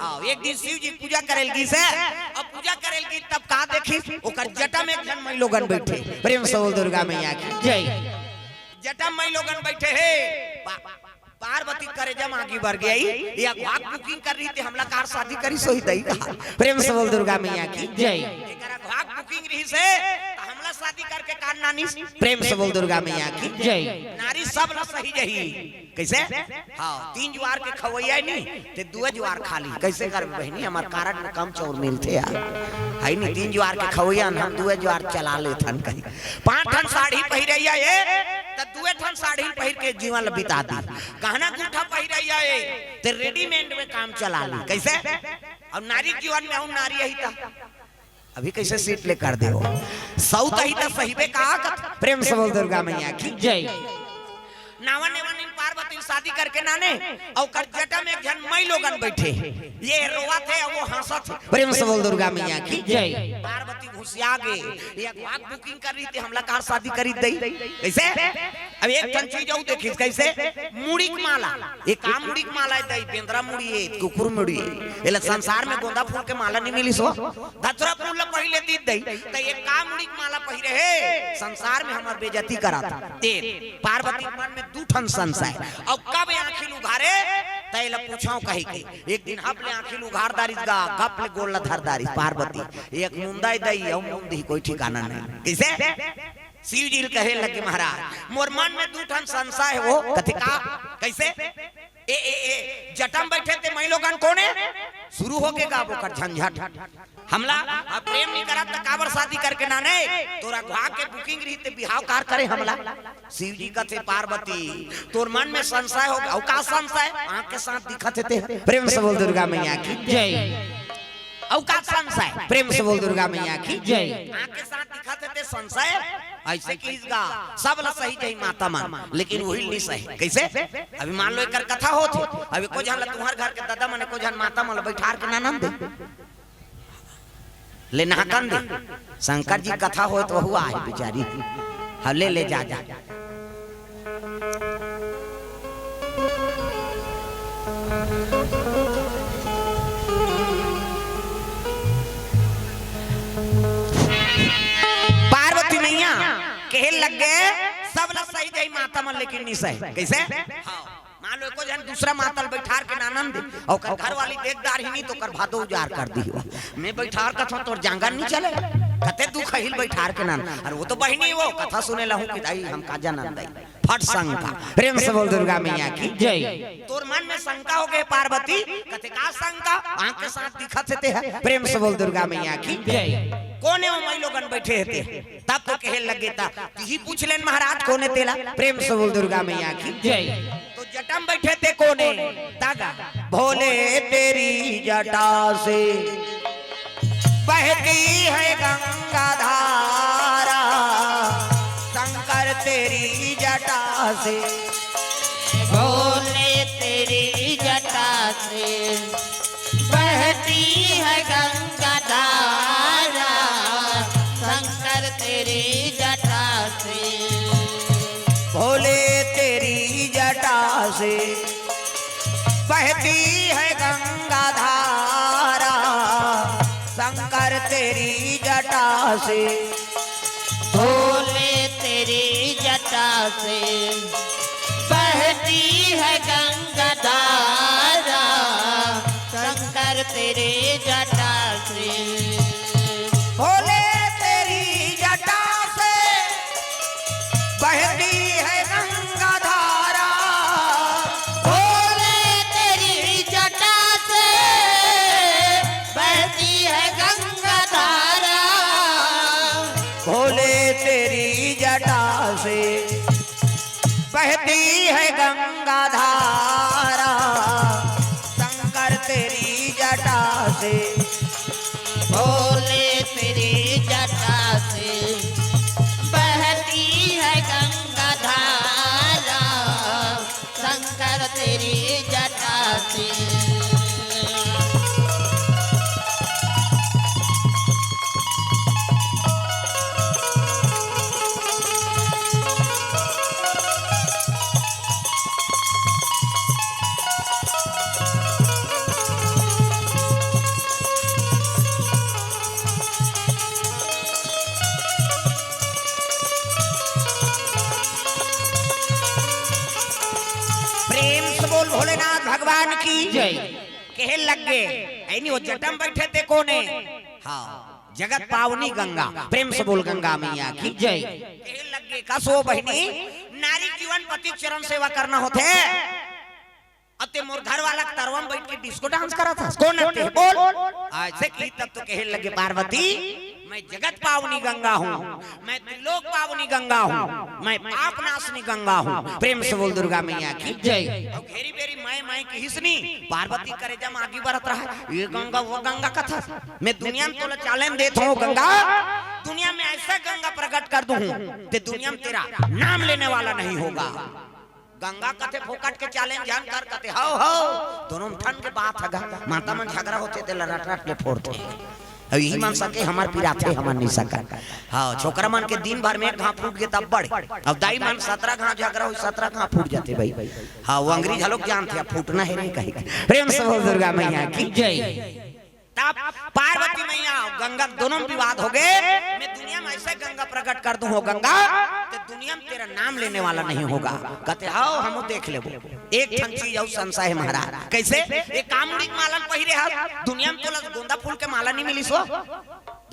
हाँ एक दिन शिव जी पूजा करेलगी से अब पूजा करेलगी तब कहा देखी ओकर जटा में एक जन मई लोगन बैठे प्रेम से बोल दुर्गा मैया की जय। जटा मई लोगन बैठे है पार्वती करे जम आगे बढ़ गई या घाट बुकिंग कर रही थी हमला कार शादी करी सोई दई कहा प्रेम से बोल दुर्गा मैया की जय। एकरा घाट बुकिंग रही से हमला शादी करके कार नानी प्रेम से बोल दुर्गा मैया की जय। नारी सब ल सही जही कैसे हां 3 ज्वार के खवैया नहीं ते 2 ज्वार खाली कैसे कर बहनी हमार कारण में कम चौर मिलते यार है नहीं 3 ज्वार के खवैया हम 2 ज्वार चला लेथन कहीं 5 ठन साड़ी पहिरैया ए त 2 ठन साड़ी पहिर के जीवन बिता दी गहना गुंठा पहिरैया ए ते रेडीमेड में काम चला ली कैसे अब नारी जीवन में हूं नारी यही था अभी कैसे सीट ले कर दे सऊ तही त सही बे कहा प्रेम से बोल दुर्गा मैया की जय। नावा नेवानी पार्वती शादी करके नाने और कर जटा में एक जन मई लोगन बैठे ये रोवा थे और वो हंसा थे प्रेम से बोल दुर्गा मैया की जय। पार्वती घुसिया गए ये घाट बुकिंग कर रही थी हमला कार शादी करी दई कैसे अब एक ठन चीज और देखिस कैसे मुड़ी की माला ये काम मुड़ी की माला दई पेंद्रा मुड़ी है कुकुर मुड़ी है एला संसार में गोंदा फूल के माला नहीं मिली सो धतरा फूल ल पहिले दी दई त ये काम मुड़ी की माला पहिरे है संसार में हमर बेइज्जती कराता तेर पार्वती मन में 2 ठन संशय अब कब आंखिल उघारे तैला पूछाओ कही के एक दिन हपले आंखिल उघारदारी गा गपले गोल धरदारी पार्वती एक मुंदाई दई और मुंदी कोई ठिकाना नहीं कैसे शिव जी कहे लगे महाराज मोर मन में 2 ठन संशय है वो कथे का कैसे ए जटम बैठे थे मई लोगन कोने शुरू हो के गा ओकर झंझट हमला अब प्रेम नहीं करा त काबर शादी करके नाने तोरा घा के बुकिंग रही ते बिहाव कार करे हमला शिव जी कथे पार्वती तोर मन में संशय हो गया का संशय आंख के साथ दिखत थे प्रेम से बोल दुर्गा मैया की जय। औकात संशय प्रेम से बोल दुर्गा मैया की जय। आंख के साथ दिखत थे संशय ऐसे कीजगा सब ल सही जई माता मान लेकिन वही नहीं सही कैसे अभी मान लो एकर कथा होत अभी को जन तुम्हार घर के दादा मने को जन माता मन बैठार के नानन दे ले नाकन दे शंकर जी कथा हो तो हुआ है बेचारी हम ले जा जा पार्वती मैया कहे लग गए सब ल सही जाई माता मन लेकिन नहीं सही कैसे हाँ मान लो को जन दूसरा मातल बैठार के नानन दे और घर वाली देखदार ही नहीं तो कर भादो उजार कर दी मैं बैठार का तोर जांगर नहीं चले कते तू खहिल बैठार के नान अरे वो तो बहिनी वो कथा सुने लहू कि दाई हम का जानन दाई फट शंका प्रेम से बोल दुर्गा मैया की जय। तोर मन में शंका हो गए पार्वती कते का शंका आंख के साथ दिखत थे प्रेम से बोल दुर्गा मैया की जय। कोने वो मई लोगन बैठे थे तब तो कहे लगे था ही पूछ लेन महाराज कोने तेला प्रेम से बोल दुर्गा मैया की जय। तो जटम बैठे थे कोने तागा भोले तेरी जटा से बहती है गंगा धारा शंकर तेरी जटा से भोले तेरी जटा से बहती है गंगा धारा शंकर तेरी जटा से भोले तेरी जटा से बहती है गंगा धारा शंकर तेरी जटा से भोले तेरी जटा से बहती है गंगा धारा शंकर तेरी जटा से भोले तेरी जटा से बहती है गंगा धारा भोले तेरी जटा से बहती है गंगा धारा भोले तेरी जटा से बहती है गंगा धारा शंकर तेरी जटा से भोले तेरी जटा से बहती है गंगा धारा शंकर तेरी जटा से कहे लग गए ऐ नहीं वो जटम बैठे थे कोने हाँ जगत पावनी गंगा प्रेम से बोल गंगा मैया की जय कहे लग गए कसो बहनी नारी जीवन पति चरण सेवा करना होते अते मोर घर वाला तरवम बैठ के डिस्को डांस करा था कौन आते बोल ऐसे की तब तो कहे लगे पार्वती मैं जगत पावनी गंगा हूँ मैं त्रिलोक पावनी गंगा हूँ मैं पाप नाशनी गंगा हूँ प्रेम से बोल दुर्गा मैया की जय और घेरी बेरी मैं की हिसनी पार्वती करे जब आगे बढ़त रहा ये गंगा वो गंगा कथा मैं दुनिया में तोला चैलेंज देता हूँ गंगा दुनिया में ऐसा गंगा प्रकट कर दूं ते दुनिया में तेरा नाम लेने वाला नहीं होगा गंगा कथे फोकट के चैलेंज जान कर कथे हो दोनों ठन के बात है माता मन झगड़ा होते थे लड़ट रट के फोड़ते अब यही मान सके हमार पिराथे हमार नहीं सका हाँ छोकरा मन के दिन भर में एक घाव फूट गए तब बड़े अब दाई मन 17 घाव झगड़ा हो 17 घाव फूट जाते भाई हाँ वो अंग्रेज लोग जानते हैं फूटना है नहीं कहीं प्रेम से बोल दुर्गा मैया की जय तब पार्वती मैया गंगा दोनों विवाद हो गए मैं दुनिया में ऐसे गंगा प्रकट कर दूं हो गंगा तो दुनिया में तेरा नाम लेने वाला नहीं होगा कहते आओ हम देख ले एक ठन चीज और संशय है महाराज कैसे एक कामुड़ी मालन पहिरे है दुनिया में तो गोंदा फूल के माला नहीं मिली सो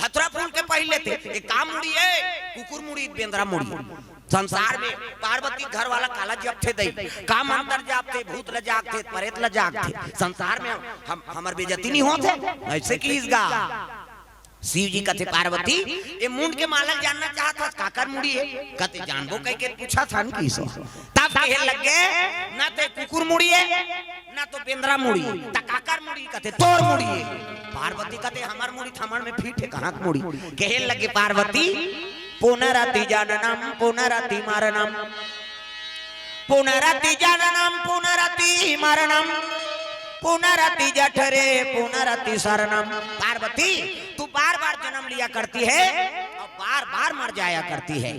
धतुरा फूल के पहले थे एक कामुड़ी है कुकुर मुड़ी बेंद्रा मुड़ी संसार में पार्वती घर वाला काला जब थे दई काम अंदर जाते भूत ल जागते प्रेत ल जागते संसार में हम हमार बेइज्जती नहीं होते ऐसे की इसगा शिव जी कहते पार्वती ये मुंड के मालक जानना चाहता काकर मुड़ी है कहते जानबो कह के पूछा था न किसो तब कहे लग गए ना तो कुकुर मुड़ी है ना तो बेंद्रा मुड़ी ता काकर मुड़ी कहते तोर मुड़ी है पार्वती कहते हमार मुड़ी थमन में फीट है कहां मुड़ी कहे लगे पार्वती पुनरति जननम पुनरति मरणम पुनरति जननम पुनरति मरणम पुनरति जठरे पुनरति शरणम पार्वती तू बार बार जन्म लिया करती है और बार बार मर जाया करती है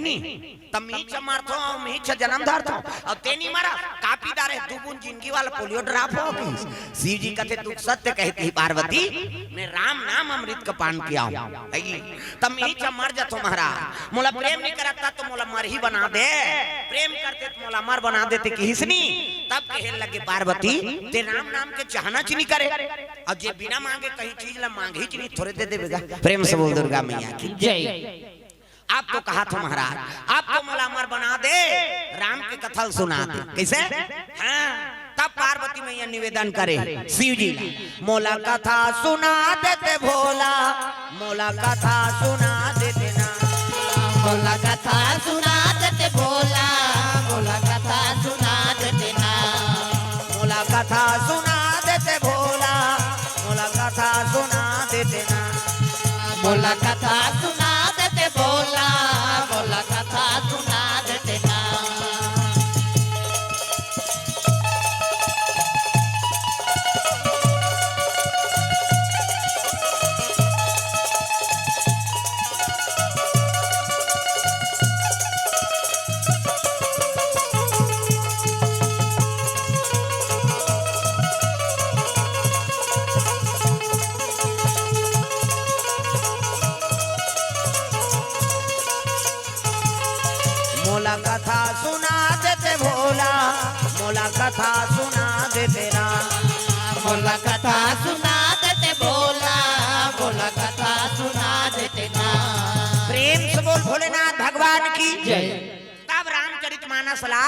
नहीं तब मीच मरतो मीच जन्म धरतो और तेनी मरा कापीदार है दुगुन जिंदगी वाला पोलियो ड्रॉप हो गई शिव जी कहते तू सत्य कहती है पार्वती मैं राम नाम अमृत का पान किया हूं तब मीच मर जातो महाराज मोला प्रेम नहीं करता तो मोला मर ही बना दे प्रेम करते तो मोला मर बना देते कि हिसनी तब कहे लगे पार्वती ते राम नाम के चाहना च नहीं करे और जे बिना मांगे कहीं चीज ला मांगे ही नहीं थोड़े दे देगा प्रेम से बोल दुर्गा मैया की जय आप तो कहा था महाराज आपको मोला अमर बना दे राम के कथल सुना दे कैसे हाँ तब पार्वती मैया निवेदन करे शिव जी मोला कथा सुना देते भोला मोला कथा सुना देते ना मोला कथा सुना देते भोला मोला कथा सुना देते ना मोला कथा सुना देते भोला मोला कथा सुना देते ना मोला कथा सुना देते भोला मोला कथा सुना देते ना मोला कथा सुना देते भोला मोला कथा सुना देते ना मोला कथा सुना देते भोला मोला कथा सुना देते ना प्रेम से बोल भोलेनाथ भगवान की जय तब रामचरितमानस ला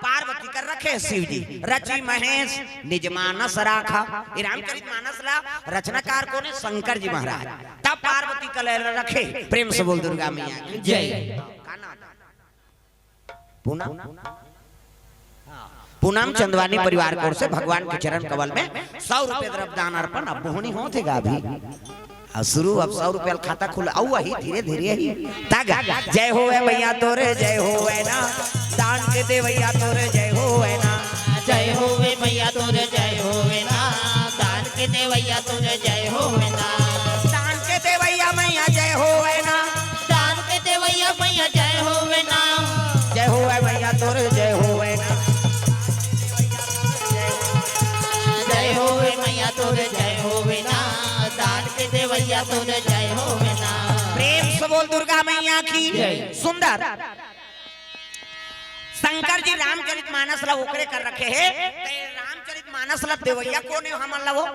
पार्वती कर रखे शिव जी रचि महेश निज मानस राखा ये रामचरितमानस ला रचनाकार कौन है शंकर जी महाराज तब पार्वती कल रखे प्रेम से बोल दुर्गा मैया की जय पूनम चंदवानी परिवार की ओर से भगवान के चरण कमल में 100 रुपए द्रव्य दान अर्पण अब बोहनी होतेगा अभी शुरू अब 100 रुपया खाता खुला आऊ ही धीरे धीरे ही तागा जय होवे मैया तोरे जय होवे ना दान के दे भैया तोरे जय होवे ना जय होवे मैया तोरे जय होवे ना दान के देवैया तोरे जय होवे ना दान के दे भैया मैया जय होवे ना दान के देवैया मैया जय होवे ना जय होवे मैया तोरे जय होवे ना जय होवे मैया तोरे जय होवे ना दान के देवैया तोरे जय होवे ना प्रेम से बोल दुर्गा मैया की सुंदर शंकर जी रामचरितमानस ला ओकरे कर रखे है रामचरितमानस मानस ला देवैया कौन है हमन ला वो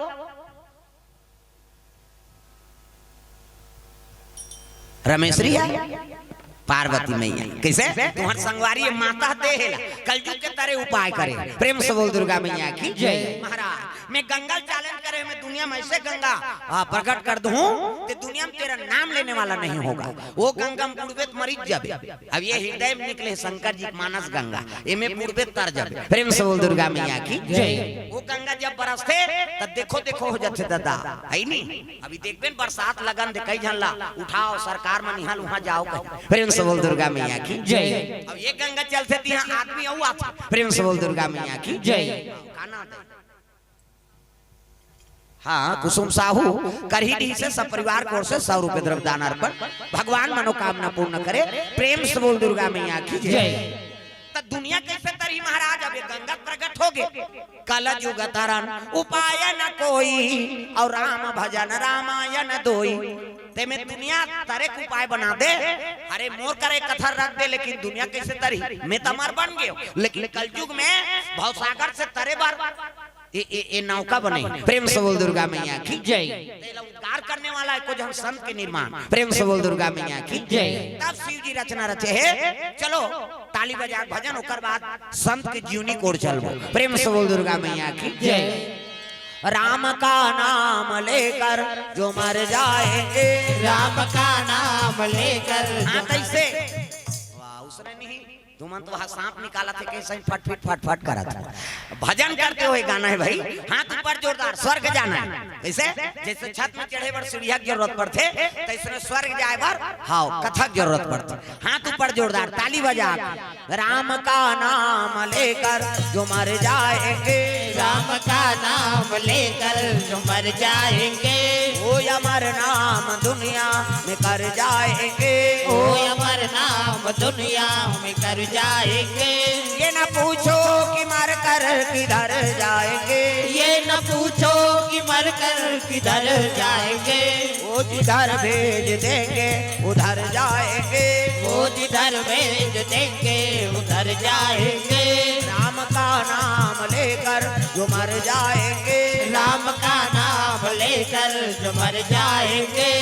रमेश्वरी है पार्वती मैया कैसे तुम्हार संगवारी माता दे कलयुग के तरह उपाय करे प्रेम से बोल दुर्गा मैया की जय महाराज मैं गंगा चैलेंज करे मैं दुनिया में ऐसे गंगा प्रकट कर दूं तो दुनिया में तेरा नाम लेने वाला नहीं होगा वो गंगा में पूर्वे मरीज जब अब ये हृदय में निकले शंकर जी मानस गंगा ये में पूर्वे तर जब प्रेम से बोल दुर्गा मैया की जय वो गंगा जब बरसते तब देखो देखो हो जाते दादा है नहीं अभी देखबे बरसात लगन दे कई झन ला उठाओ सरकार में निहाल वहां जाओ प्रेम से बोल दुर्गा मैया की जय अब ये गंगा चलते थी यहाँ आदमी हुआ प्रेम से बोल दुर्गा मैया की जय हाँ कुसुम साहू करही से सब परिवार को ओर से 100 रुपए द्रव्य दान अर्पण भगवान मनोकामना पूर्ण करे प्रेम से बोल दुर्गा मैया की जय तो दुनिया कैसे तरी महाराज अब गंगा प्रकट हो गए कल युग तरन उपाय न कोई और राम भजन रामायण दोई ते में दुनिया तारे उपाय बना दे अरे मोर करे कथा रख दे लेकिन दुनिया कैसे तरी मैं तमर बन गयो लेकिन कलयुग में भवसागर से तरे बार ये नौका बने प्रेम से बोल दुर्गा मैया की जय उद्धार करने वाला है कुछ हम संत के निर्माण प्रेम से बोल दुर्गा मैया की जय तब शिव जी रचना रचे है चलो ताली बजा भजन होकर बाद संत के जीवनी कोर चलो प्रेम से बोल दुर्गा मैया की जय राम का नाम लेकर जो मर जाएंगे राम का नाम लेकर हाँ कैसे वाह उसने नहीं तुम तो वहाँ सांप निकाला थे कैसे फट फट फट फट करा था भजन करते हुए गाना है भाई हाथ ऊपर जोरदार स्वर्ग जाना है कैसे जैसे छत में चढ़े पर सीढ़िया की जरूरत पड़ते तैसे स्वर्ग जाए पर हाँ कथक जरूरत पड़ती हाथ ऊपर जोरदार ताली बजा राम का नाम लेकर जो मर जाएंगे राम का नाम लेकर जो मर जाएंगे वो अमर नाम दुनिया में कर जाएंगे वो अमर नाम दुनिया में कर जाएंगे ये न पूछो कि मर कर किधर जाएंगे ये न पूछो कि मर कर किधर जाएंगे वो जिधर भेज देंगे उधर जाएंगे वो जिधर भेज देंगे उधर जाएंगे राम का नाम लेकर जो मर जाएंगे राम का नाम लेकर जो मर जाएंगे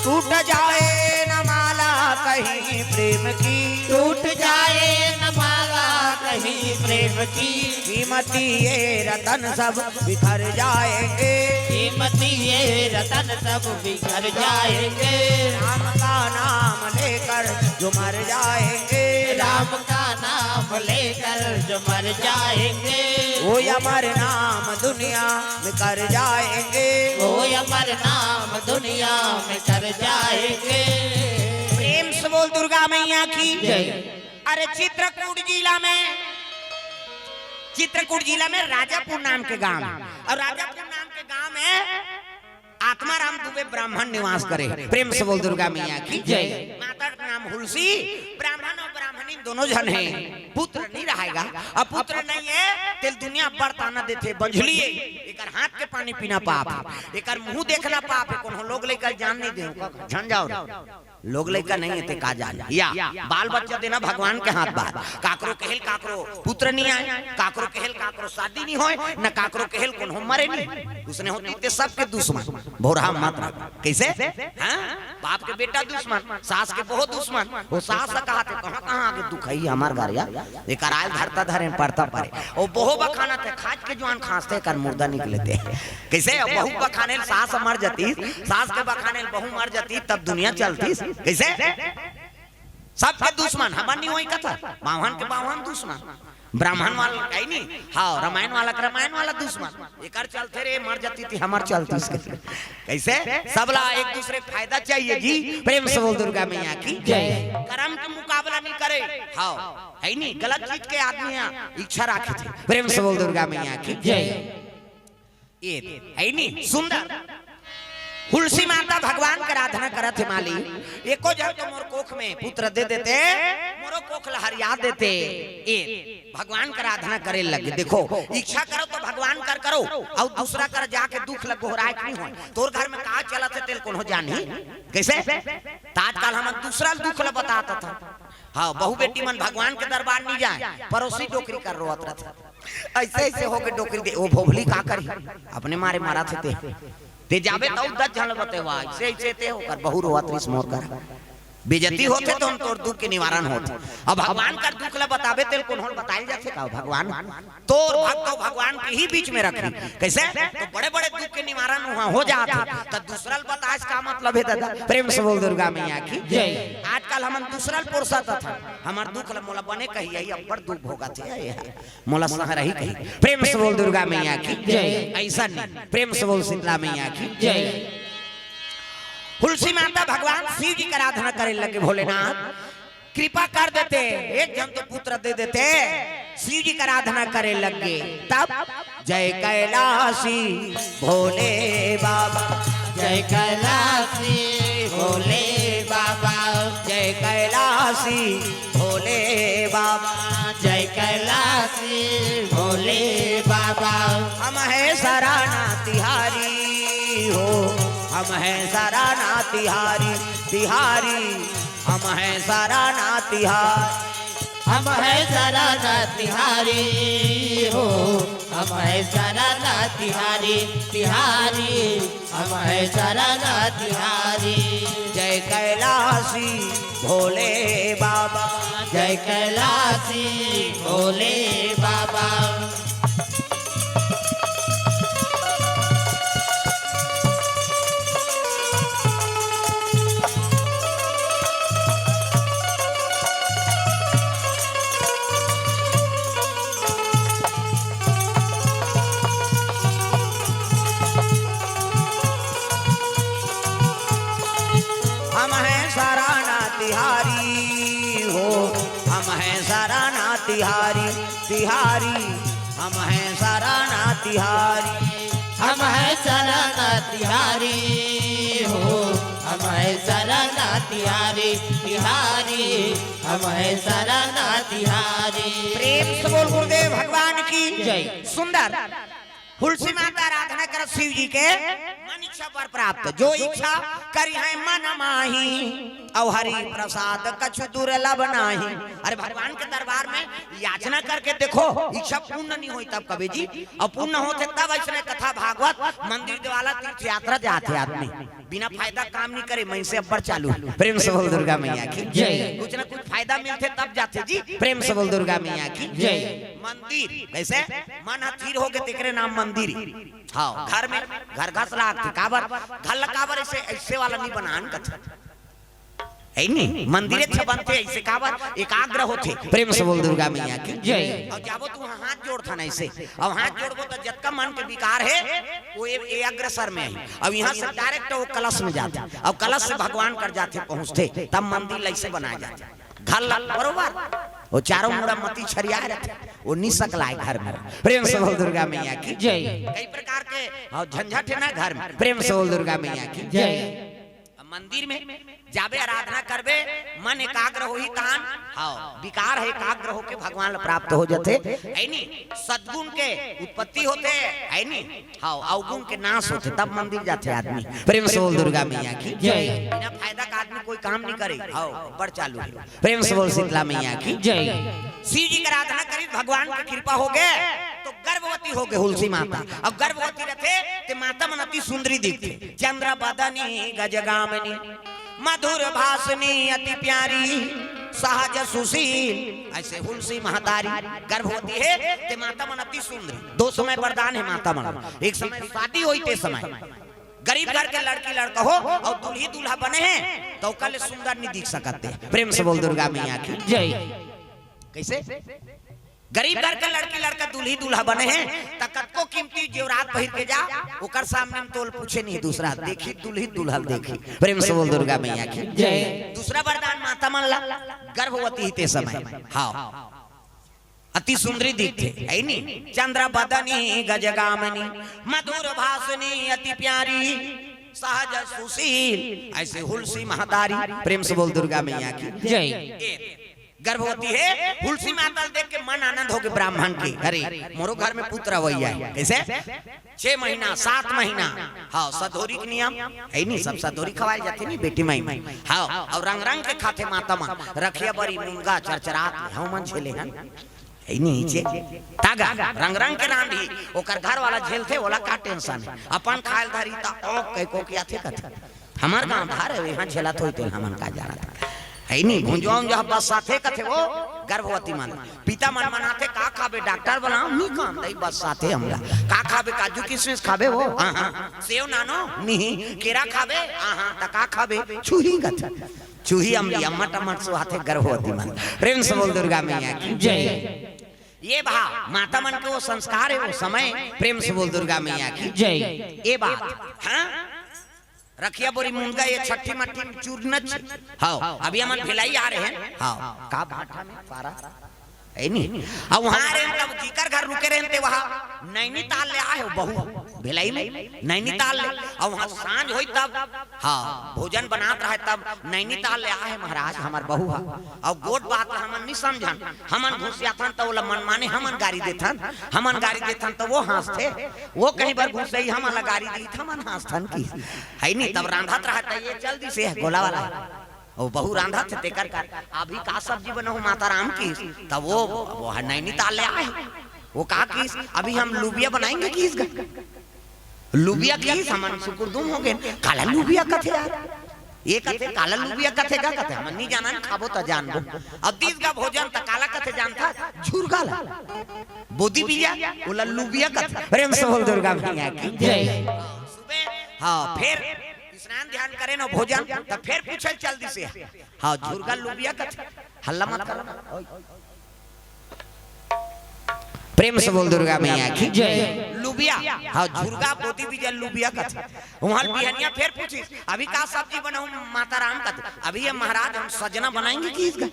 टूट जाए न माला कहीं प्रेम की टूट जाए न माला कहीं प्रेम की कीमती ये रतन सब बिखर जाएंगे कीमती ये रतन सब बिखर जाएंगे राम का नाम लेकर जो मर जाएंगे राम का नाम लेकर जो मर जाएंगे वो अमर नाम दुनिया में कर जाएंगे वो अमर नाम दुनिया में कर जाएंगे प्रेम से बोल दुर्गा मैया की जय अरे चित्रकूट जिला में राजापुर नाम के गांव और राजापुर नाम के गांव में आत्माराम दुबे ब्राह्मण निवास करे प्रेम से बोल दुर्गा मैया की जय माता का नाम हुलसी ब्राह्मण और ब्राह्मणी दोनों जन हैं पुत्र नहीं रहेगा अब पुत्र नहीं है तेल दुनिया बरताना देते बंझली एकर हाथ के पानी पीना पाप एकर मुंह देखना पाप है कोनो लोग लेकर जान नहीं दे झन जाओ लोग लेकर नहीं है का जान या बाल बच्चा देना भगवान के हाथ बात काकरो कहल काकरो पुत्र नहीं आए काकरो कहल काकरो शादी नहीं होए न काकरो कहल कोनो मरे नहीं उसने होती ते सबके दुश्मन भोरा मत कैसे हां बाप के बेटा दुश्मन सास के बहुत दुश्मन वो सास से कहा थे कहां आगे दुख है हमार घर या एकर आयल धरता धरे पड़ता पड़े ओ बहु बखाना थे खाज के जवान खांसते कर मुर्दा निकले थे कैसे बहु बखाने सास मर जाती सास के बखाने बहु मर जाती तब दुनिया चलती कैसे सबके दुश्मन हमार नहीं होई कथा बावन के बावन दुश्मन ब्राह्मण वाला कहीं नहीं हाँ रामायण वाला दुश्मन एकर चलते रे मर जाती थी हमार चलती कैसे सबला एक दूसरे फायदा चाहिए जी प्रेम से बोल दुर्गा मैया की जय कर्म के मुकाबला नहीं करे हाँ है नहीं गलत चीज के आदमी इच्छा रखे थे प्रेम से बोल दुर्गा मैया की जय ये है नहीं सुंदर तुलसी माता भगवान की आराधना करत है माली एको जब तो मोर कोख में पुत्र दे देते मोरो कोख लहरिया देते ए भगवान की आराधना करे लगे देखो इच्छा करो तो भगवान कर करो और दूसरा कर जाके दुख लग गोहराए नहीं हो तोर घर में कहा चला थे तेल कौन हो जानी कैसे तात्काल हम दूसरा दुख ल बताता था हाँ बहु बेटी मन भगवान के दरबार नहीं जाए, पड़ोसी डोकरी कर रोत रहता। ऐसे ऐसे हो के डोकरी दे वो भोभली का करी अपने मारे मारा थे ते जाबे तो 10 जन बतेवा ऐसे ऐसे ते होकर बहु रोत रिस मोर कर बेजती होते तो हम तोर दुख के निवारण होते। अब भगवान का दुख ला बताबे तेल कौन बताइल जाते का भगवान तोर भक्त भगवान के ही बीच में रखी कैसे तो बड़े बड़े दुख के निवारण वहां हो जाते। तो दूसरा बताइस का मतलब है दादा प्रेम से बोल दुर्गा मैया की जय। आजकल हम दूसरा पुरसा था हमार दुख ला मोला बने कही अब बड़ दुख भोगा थे मोला सह रही कही प्रेम से बोल दुर्गा मैया की जय। ऐसा नहीं प्रेम से बोल शीतला मैया की जय। तुलसी माता भगवान शिव जी की आराधना करे लगे, भोलेनाथ कृपा कर देते एक जन तो पुत्र दे देते, शिव जी की आराधना करे लगे। तब जय कैलाशी भोले बाबा, जय कैलाशी भोले बाबा, जय कैलाशी भोले बाबा, जय कैलाशी भोले बाबा। हम है सराना तिहारी हो, हम है सराना तिहारी तिहारी, हम है सराना तिहारी, हम है सराना तिहारी हो, हम है सराना तिहारी तिहारी, हम है सराना तिहारी। जय कैलाशी भोले बाबा, जय कैलाशी भोले बाबा। हम हैं सराना तिहारी हो, हम हैं सराना तिहारी तिहारी, हम हैं सराना तिहारी, हम है सराना तिहारी हो, हम है सराना तिहारी तिहारी, हम है सराना तिहारी। प्रेम से बोल गुरुदेव भगवान की जय। सुंदर तुलसी माता आराधना कर शिव जी के मन इच्छा पर प्राप्त, जो इच्छा करी है मन माही, और हरि प्रसाद कछु दुर्लभ नाही। अरे भगवान के दरबार में याचना करके देखो इच्छा पूर्ण नहीं हुई तब कभी जी, और पूर्ण होते तब ऐसे कथा भागवत मंदिर दिवाला तीर्थ यात्रा जाते आदमी बिना फायदा काम नहीं करे। मैं से अब्बर चालू प्रेम से बोल दुर्गा मैया की जय। कुछ ना कुछ फायदा मिलते तब जाते जी प्रेम से बोल दुर्गा मैया की जय। मंदिर कैसे मन हथीर हो गए तेरे नाम मंदिर, हाँ घर में घर घस लागते काबर घर काबर ऐसे ऐसे वाला नहीं बनान कथा है नहीं, मंदिर अच्छा बनते ऐसे काबर एकाग्र होते प्रेम से बोल दुर्गा मैया की जय। और जाबो तू हाथ जोड़ था ना ऐसे, अब हाथ जोड़बो तो जतका मन के विकार है वो ये अग्रसर में है। अब यहाँ से डायरेक्ट वो कलश में जाते, अब कलश से भगवान कर जाते पहुँचते, तब मंदिर ऐसे बनाया जाता घर बरोबर वो चारों मुड़ा मती छरिया रहते वो नहीं सकला है घर में प्रेम से बोल दुर्गा मैया की जय। कई प्रकार के झंझट है ना घर में प्रेम से बोल दुर्गा मैया की जय। मंदिर में जाबे आराधना करबे मन एकाग्र होई तान, हाँ विकार है एकाग्र होके भगवान प्राप्त हो जाते है नी, सद्गुण के उत्पत्ति होते है नी, हाँ अवगुण के नाश होते तब मंदिर जाते आदमी प्रेम से बोल दुर्गा मैया की जय। बिना फायदा का आदमी कोई काम नहीं करे, हाँ बड़ चालू प्रेम से बोल शीतला मैया की जय। शिव जी की आराधना करी भगवान की कृपा हो गए तो गर्भवती हो गए तुलसी माता। अब गर्भवती रहते तो माता मन अति सुंदरी दिखते, चंद्र बदनी गजगामिनी मधुर भाषणी अति प्यारी सहज सुशील, ऐसे तुलसी महतारी गर्भवती है ते माता मन अति सुंदरी। दो समय वरदान है माता मन, एक समय शादी हुई ते समय गरीब घर के लड़की लड़का हो और दूल्ही दूल्हा बने हैं तो कल सुंदर नहीं दिख सकते प्रेम से बोल दुर्गा मैया की जय। कैसे गरीब घर के लड़की लड़का दूल्ही दूल्हा बने हैं तकत को कीमती जेवरात पहिर के जा ओकर सामने में तोल पूछे नहीं दूसरा देखी दूल्ही दूल्हा देखी प्रेम से बोल दुर्गा मैया की जय। दूसरा वरदान माता मन ला गर्भवती ते समय हाँ अति सुंदरी दिखते है नी, चंद्र बदनी गजगामिनी मधुर भाषणी अति प्यारी सहज सुशील, ऐसे तुलसी महतारी प्रेम से बोल दुर्गा मैया की जय। गर्भवती है। तुलसी माता देख के मन आनंद हो गए ब्राह्मण के, अरे मोरो घर में पुत्र हुई है। कैसे 6 महीना 7 महीना, हाँ सदोरी के नियम है नहीं, सब सदोरी खवाए जाते नहीं बेटी माई, हाँ और रंग रंग के खाते माता मां रखिया बड़ी मुंगा चरचरात हम मन झेले हैं है नीचे तागा रंग रंग के रांधी ओकर घर वाला झेलते ओला का टेंशन है अपन खायल धरी ता ओ कई को क्या थे कथा हमार गांव धार है यहां झेला तो हमन का जाना है नहीं भुंजवाऊं जब बस साथे कथे वो गर्भवती मन पिता मन मनाते का खाबे डॉक्टर बनाओ नी काम दई बस साथे हमरा का खाबे काजू किशमिश खाबे वो हां सेव नानो नी केरा खाबे हां त का खाबे छुही कथा चूही अमली अम्मा टमाट सुहाते गर्भवती मन प्रेम से बोल दुर्गा मैया की जय। ये बा माता मन के वो संस्कार है वो समय, प्रेम से बोल दुर्गा मैया की जय। ये बात हाँ रखिया बोरी मुंगा ये छठी मट्टी चूरन हाँ अभी हम भिलाई आ रहे हैं हाँ का भाटा में पारा है नहीं अब वहां रहे तब जीकर घर रुके रहे वहां नैनीताल ले आए बहु भिलाई में नैनीताल ले और वहां सांझ हुई तब हाँ भोजन बनात रहे तब नैनीताल ले आए महाराज हमार बहू हा और गोट बात हमन नहीं समझन हमन घुसिया थन तो वो मन माने हमन गाड़ी देथन तो वो हंसते वो कहीं बार घुसई हम अलग गाड़ी दी हमन हंसथन की है नहीं तब रांधत रहे ये जल्दी से गोला वाला वो बहु रांधा थे तेकर कर अभी का सब्जी बनाओ माता राम की तब वो नैनीताल ले आए वो कहा कि अभी हम लुबिया बनाएंगे कि लुबिया की हमन सुकुरदुम हो गए काला लुबिया कथे यार ये कथे काला लुबिया कथे का कथे हम नहीं जाना खाबो त जानबो अब 30 का भोजन त काला कथे जानता झुरगाला बोदी बिया वो लुबिया कथे प्रेम से बोल दुर्गा मैया की जय। सुबह हां फिर स्नान ध्यान करे ना भोजन तब फिर पूछे जल्दी से हाँ झुरगा लुबिया कथे हल्ला मत कर प्रेम से बोल दुर्गा मैया की जय। लुबिया हाँ झुरगा बोती भी जल लुबिया कथे वहां बिहनिया फिर पूछी अभी का सब्जी बनाऊं माता राम कथे अभी ये महाराज हम सजना बनाएंगे कि इसका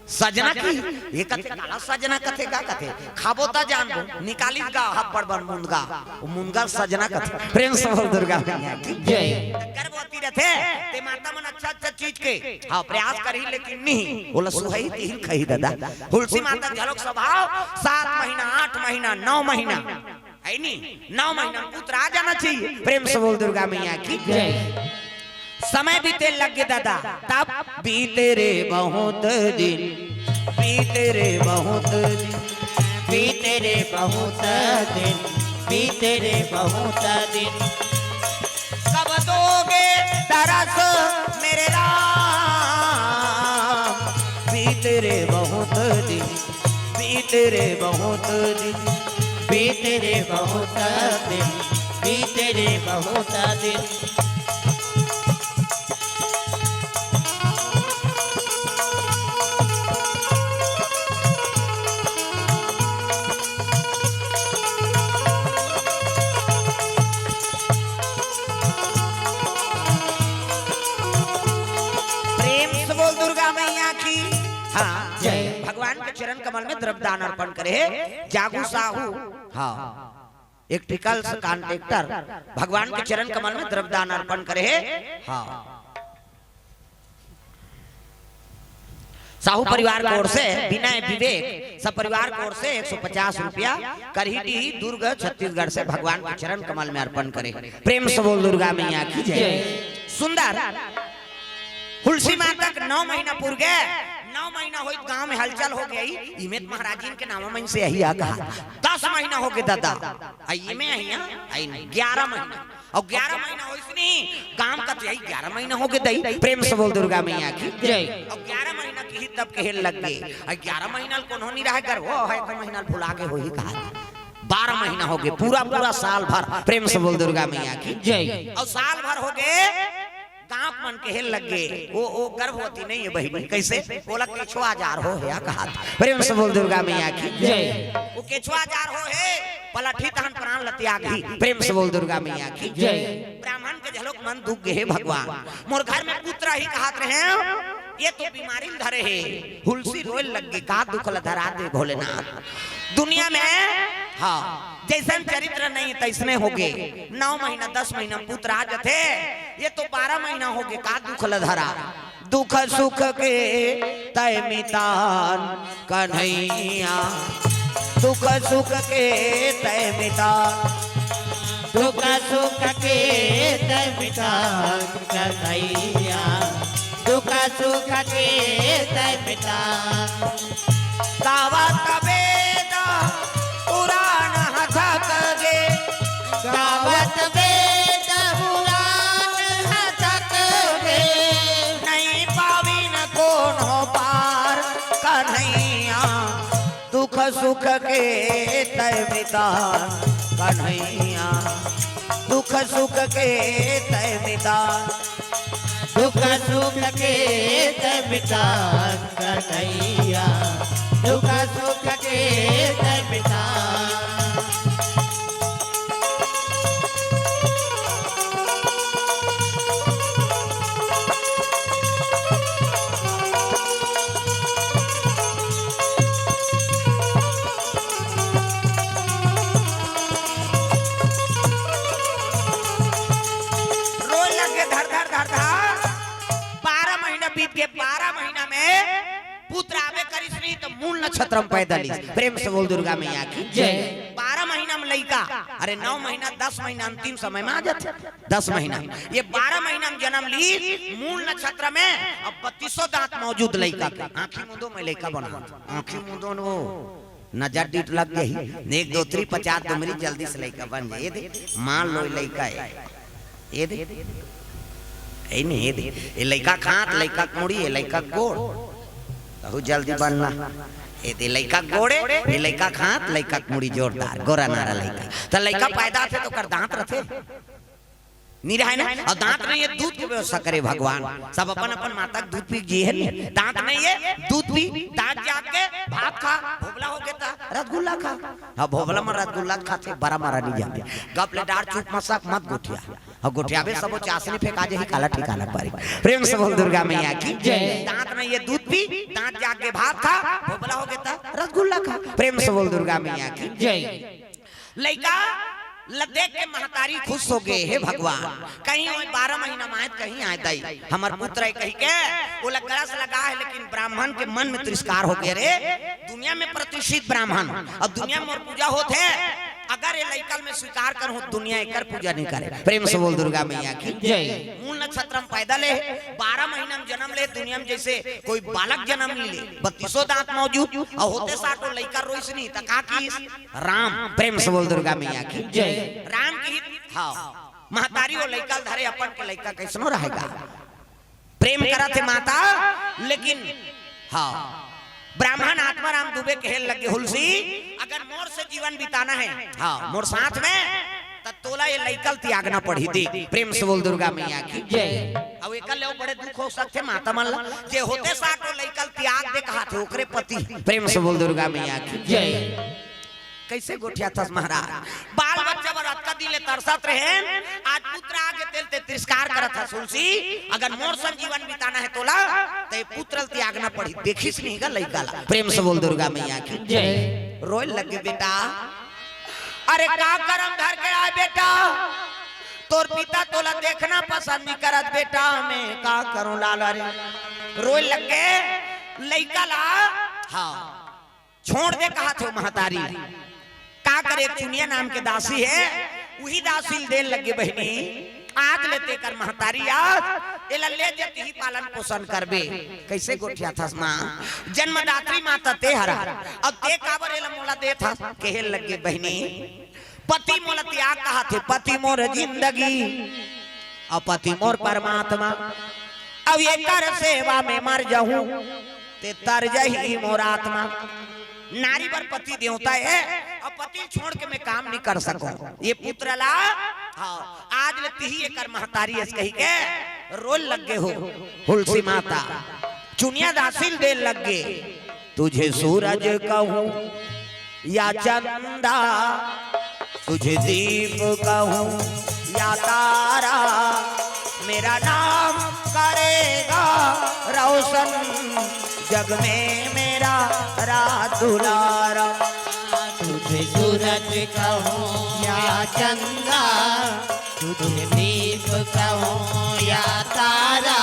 सजना की ये कथे काला सजना कथे का कथे खाबो ता जानबो निकालिस गा हप्पड़ बन मुंगा वो मुंगा सजना कथे प्रेम से बोल दुर्गा मैया की जय। गर्भवती रहते ते माता मन अच्छा अच्छा चीज के हां प्रयास करी लेकिन नहीं बोला सुहई तिल खई दादा तुलसी माता झलक स्वभाव 7 महीना 8 महीना 9 महीना है नहीं 9 महीना पुत्र आ जाना चाहिए प्रेम से बोल दुर्गा मैया की जय। समय बीते लग गए दादा तब बीते रे बहुत दिन बीते रे बहुत दिन बीते रे बहुत दिन बीते रे बहुत दिन कब दोगे तरस मेरे राम बीते रे बहुत दिन बीते रे बहुत दिन बीते रे बहुत दिन बीते रे बहुत दिन हाँ जय। भगवान के चरण कमल में द्रव्यदान अर्पण करे जागू साहू हाँ एक टिकल कॉन्ट्रैक्टर भगवान के चरण कमल में द्रव्यदान अर्पण करे हाँ साहू परिवार की ओर से विनय विवेक सब परिवार की ओर से 150 रुपया करही दुर्ग छत्तीसगढ़ से भगवान के चरण कमल में अर्पण करे प्रेम से बोल दुर्गा मैया की जय। सुंदर तुलसी माता 9 महीना पूर गए 9 महीना हो गांव में हलचल हो गई इमेत महाराज जी के नाम मन से यही आ कहा 10 महीना हो गए दादा आई में आई 11 महीना और 11 महीना हो इसने काम का यही 11 महीना हो गए दई प्रेम से बोल दुर्गा मैया की जय। और 11 महीना की ही तब कहल लग गए 11 महीना कोनो नहीं रहा कर वो है 1 महीना भुला के हो ही कहा 12 महीना हो गए पूरा साल भर प्रेम से बोल दुर्गा मैया की जय। और साल भर हो गए गांव मन के हेल लग गए वो गर्भवती नहीं है बहन कैसे बोला केछुआ जार हो है कहा प्रेम से बोल दुर्गा मैया की जय। वो केछुआ जार हो है पलठी तहन प्राण लत्यागी प्रेम से बोल दुर्गा मैया की जय। ब्राह्मण के झलक मन दुख गए भगवान मोर घर में पुत्र ही कहत रहे ये तो बीमारी धरे है हुलसी रोए लग गई का दुख धरा दे भोलेनाथ दुनिया में हाँ जैसन चरित्र नहीं तैसने हो गए 9 महीना 10 महीना पुत्र आ जाते ये तो 12 महीना हो गए का दुख धरा दुख सुख के तय मितान कन्हैया, दुख सुख के तय मितान, दुख सुख के तय मितान कन्हैया, दुख सुख के तय मितान। गावत वेद पुराण हथक गे, गावत वेद पुराण हथक गे, नहीं पाविन कौन हो पार कन्हैया, दुख सुख के तय मितान कन्हैया, दुख सुख के तय मितान, दुख सुख के तय मितान कन्हैया, दुख सुख के तय मितान। रोज लगे धर धर धर धर 12 महीना बीत गए। 12 महीना में पुत्र आवे करिस नहीं तो मूल नक्षत्र में पैदा ली। प्रेम से बोल दुर्गा मैया की जय। 12 महीना में लड़का, अरे 9 महीना 10 महीना अंतिम समय में आ जाते 10 महीना, ये 12 महीना में जन्म ली मूल नक्षत्र में। अब 32 दांत मौजूद लड़का के, आंखी मुंदो में लड़का बना, आंखी मुंदो वो नजर डीट लग गई, 1 2 3 50 दुमरी जल्दी से लड़का बन जाए। ये दे मान लो लड़का है, ये दे ए नहीं ये दे, ये लड़का खात लड़का मुड़ी, ये लड़का गोड़, बहुत जल्दी बनना। ये दे लड़का गोड़े, ये लड़का खात लड़का मुड़ी जोरदार गोरा नारा लड़का। तो लड़का पैदा थे तो कर दांत रथे नहीं रहा ना, और दांत नहीं ये दूध की व्यवस्था करे भगवान। सब अपन अपन माता दूध पी जी है, दांत नहीं ये दूध पी, दांत जाग के भात खा, भोबला हो गया रसगुल्ला खा। हाँ भोबला में रसगुल्ला खाते बड़ा मारा नहीं जाते, गप ले डार चुप मसाक मत गोठिया, और गोठिया भी सब चासनी फेंका जे ही काला ठिकाना पारी। प्रेम से बोल दुर्गा मैया की जय। दांत नहीं ये दूध पी, दांत जाग के भात खा, भोबला हो गया रसगुल्ला खा। प्रेम से बोल दुर्गा मैया की जय। लड़का देख के महतारी खुश हो गए हे भगवान, कहीं 12 महीना मायत कहीं आए दाई हमार पुत्र है कहीं के वो गला से लगा है, लेकिन ब्राह्मण के मन में तिरस्कार हो गया रे, दुनिया में प्रतिष्ठित ब्राह्मण, अब दुनिया में पूजा होते है, अगर ये लड़का में स्वीकार कर हो दुनिया एकर पूजा नहीं करे। प्रेम से बोल दुर्गा मैया की जय। मूल नक्षत्र में पैदा ले, 12 महीना में जन्म ले, दुनिया में जैसे कोई बालक जन्म ले, 32 दांत मौजूद, और होते साथ लड़का रोशनी तका की राम। प्रेम से बोल दुर्गा मैया की जय। राम की हाँ महतारी वो लड़का धरे अपन के लड़का कैसनो रहेगा, प्रेम करा थे माता, लेकिन हाँ ब्राह्मण आत्माराम दुबे कहने लगे हुलसी अगर मोर से जीवन बिताना है, हाँ मोर साथ में तब तोला ये लड़कल त्यागना पड़ी थी। प्रेम से बोल दुर्गा मैया की जय। अब एकल ले बड़े दुख हो सकते माता मन जे होते साथ वो लड़कल त्याग दे कहा थे ओकरे पति। प्रेम से बोल दुर्गा मैया की जय। कैसे गोठिया था महाराज, बाल बच्चा बरात का दिले तरसत रहे, आज पुत्र आगे तेलते तिरस्कार करत था सुलसी अगर मोर सन जीवन बिताना है तोला ते पुत्र त्यागना पड़ी। देखिस नहीं गा लइका ला। प्रेम से बोल दुर्गा मैया की जय। रोए लगे बेटा, अरे का करम धर के आए बेटा, तोर पिता तोला देखना पसंद नहीं करत बेटा, मैं का करूं लाला रे। रोए लगे लइका ला हाँ छोड़ दे कहा थे महतारी, का करे चुनिया नाम के दासी है, वही दासी दे लगे बहनी आज लेते कर महतारी आज एला ले जति ही पालन पोषण करबे। कैसे गोठिया था मां जन्मदात्री माता ते हरा, अब ते काबर एला मोला दे था कहे लगे बहनी पति मोला त्याग कहा थे, पति मोर जिंदगी और पति मोर परमात्मा, अब ये कर सेवा में मर जाऊं ते तर जही मोर आत्मा। नारी पर पति देवता है, अब पति छोड़ के मैं काम नहीं कर सकूं। ये पुत्र ला हाँ आज लेती ही एक महतारी ऐसे कही के रोल लगे हो हुलसी माता, चुनिया दासिल दे लगे तुझे सूरज कहूं या चंदा, तुझे दीप कहूं या तारा, मेरा नाम करेगा रोशन जग में मेरा रात दुलारा। तुझे सूरज कहूँ या चंदा, तुझे दीप कहूँ या तारा,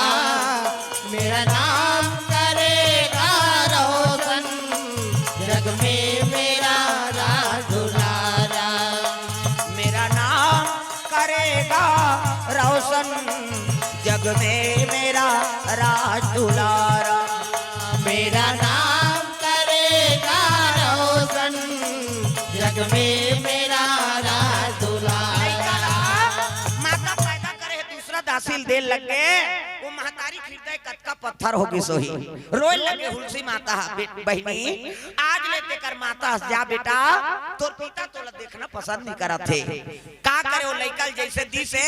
मेरा मेरा नाम करेगा रोशन जग में मेरा राज दुलारा मेरा नाम करेगा रोशन जग में मेरा राज दुलारा मेरा नाम करेगा रोशन जग में मेरा राज दुलारा माता पैदा करे दूसरा दासिल दे लग गए वो महतारी खरीदे कटका पत्थर होगी सोही रोए लगे हुलसी माता बहनी आज लेते कर माता हंस जा बेटा तोर पिता तोला देखना पसंद नहीं करत थे का करे वो लइकल जैसे दी से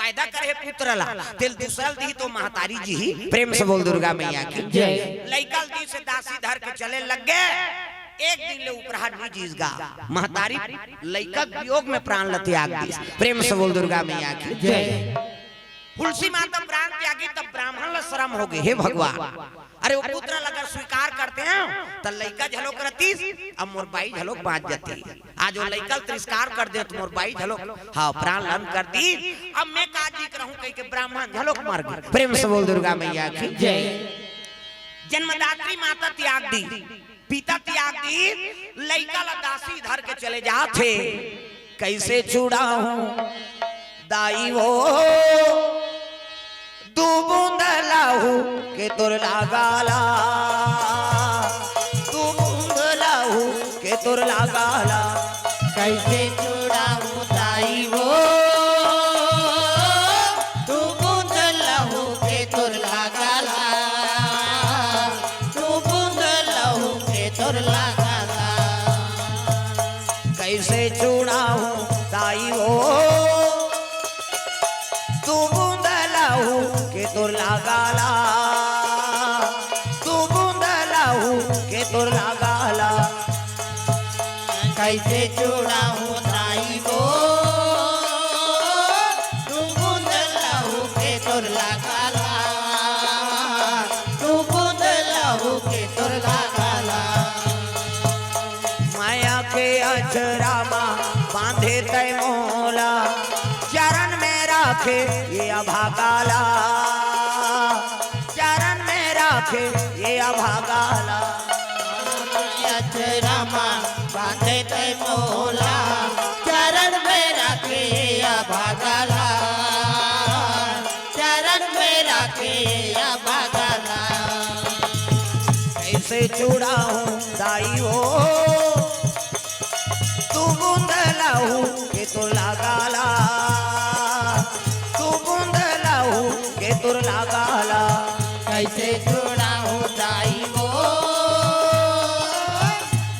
पैदा करे पुत्र ला तिल दूसरल दी तो महतारी जी ही प्रेम से बोल दुर्गा मैया की जय लइकल दी से दासी धर के चले लग गए एक दिन ले उपराहट भी जीज गा महतारी लइका वियोग में प्राण लते आग दी प्रेम से बोल दुर्गा मैया की जय तुलसी माता प्राण त्यागी तब ब्राह्मण ला शर्म हो गए हे भगवान अरे वो पुत्र अगर स्वीकार करते हैं तो लइका झलोक रतीस अब मोर बाई झलोक बाज जाती आज वो लइका तिरस्कार कर दे तो मोर बाई झलोक हाँ प्राण लन कर दी अब मैं का जी करहूं कह के ब्राह्मण झलोक मर गए प्रेम से बोल दुर्गा मैया की जय जन्मदात्री माता त्याग दी पिता त्याग दी लइका ला दासी धर के चले जाते कैसे छुड़ा हूं दाई वो तू बूंद लाहू के तुर लगाला तू बूंद लाहू के तुर लगाला कैसे छुड़ाऊं दाई वो तू बूंद लहू के तुर लगाला तू बूंद लहू के तुर लगाला कैसे छुड़ा हूं दाई वो तू बूंद लाहू के तुर लगाला तू बूंद लाहू के तुर लगाला कैसे छुड़ाऊं दाई वो तू बूंद लहू के तुर लगाला तू बूंद लहू के तुर लगाला माया के अचरामा बांधे तय मोला चरण में राखे ये अभागाला चरण में राखे ये अभागाला अचरामा बांधे ते मोला चरण में राखे अभागाला चरण में राखे अभागाला कैसे छुड़ा हूं दाई हो तू बूंद लाहू के तुर लगाला तू बूंद लाहू के तुर लगाला कैसे छुड़ाऊं दाई वो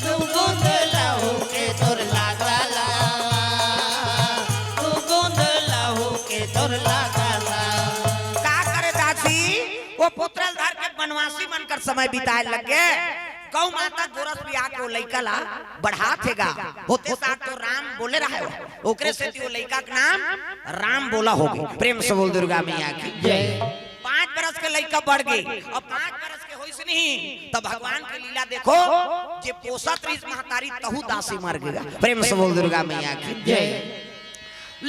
तू बूंद लहू के तुर लगाला तू बूंद लहू के तुर लगाला का करे दासी वो पुत्रल धर के बनवासी बनकर समय बिताए लगे गौ माता गोरस भी आके वो लइका ला बढ़ा थेगा होते साथ तो राम बोले रहा है ओकरे से वो लइका का नाम राम बोला होगा प्रेम से बोल दुर्गा मैया की जय 5 बरस के लइका बढ़ गए और 5 बरस के होइस नहीं तब भगवान की लीला देखो जे पोसत रिस महतारी तहु दासी मर गया प्रेम से बोल दुर्गा मैया की जय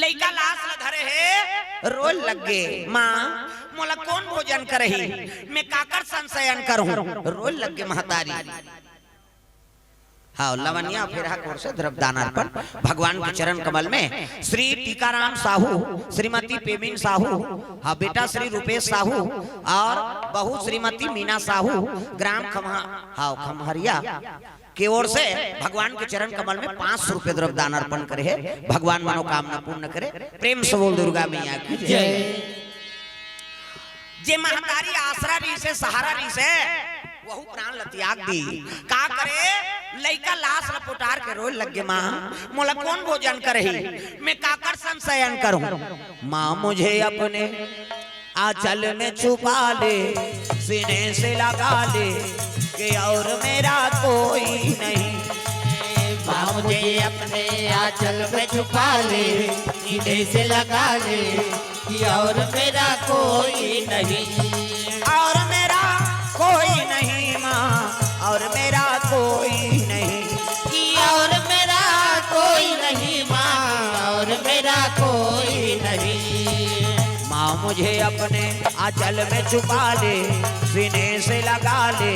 लइका लाश ला धरे है रोल लग गए माँ मोला कौन भोजन करही मैं काकर संशयन करूं रोल लग गए महतारी हाँ लवनिया फेरा कोर से द्रव दानार्पण भगवान के चरण कमल में श्री टीकाराम साहू श्रीमती पेमिन साहू हाँ बेटा श्री रूपेश साहू और बहू श्रीमती मीना साहू ग्राम खमहरिया की ओर से भगवान के चरण कमल में 500 रुपए द्रव दान अर्पण करे है भगवान मनोकामना पूर्ण करे प्रेम से बोल दुर्गा मैया की जय जे महतारी आसरा री से सहारा री से वहु प्राण लतियाग दी का करे लइका लाश लपोटार के रोल लग गे माँ मोला कौन भोजन करही मैं काकर संशयन करूं माँ मुझे अपने आंचल में छुपा ले सीने से लगा ले कि और मेरा कोई नहीं माँ मुझे अपने आंचल में छुपा ले सीने से लगा ले कि और मेरा कोई नहीं और मेरा कोई नहीं माँ और मेरा कोई नहीं कि और मेरा कोई नहीं माँ और मेरा कोई नहीं माँ मुझे अपने आंचल में छुपा ले सीने से लगा ले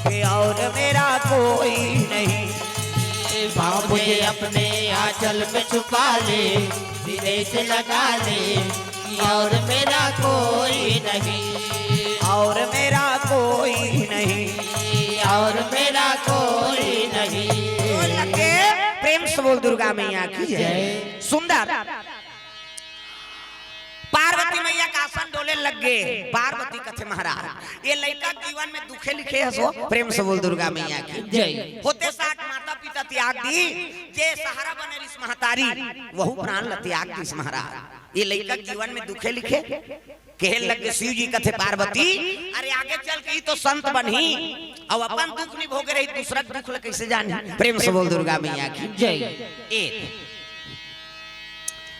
कि और मेरा कोई नहीं। पाँव मुझे अपने आंचल में छुपा ले, सीने से लगा ले कि और मेरा कोई नहीं, और मेरा कोई नहीं, और मेरा कोई नहीं। लगे प्रेम से बोल दुर्गा मैया की जय। सुंदर पार्वती मैया का आसन डोले लग गए। पार्वती कथे महाराज ये लड़का जीवन में दुखे लिखे हसो। प्रेम से बोल दुर्गा मैया की जय। होते 60 माता पिता त्याग दी, जे सहारा बने रिस महतारी वहु प्राण ल त्याग दी महाराज। ये लड़का जीवन में दुखे लिखे कहल लग शिव जी कथे पार्वती अरे आगे चल के तो संत बनी और अपन दुख नहीं भोगे रही, दूसरा दुख ल कैसे जानी। प्रेम से बोल दुर्गा मैया की जय।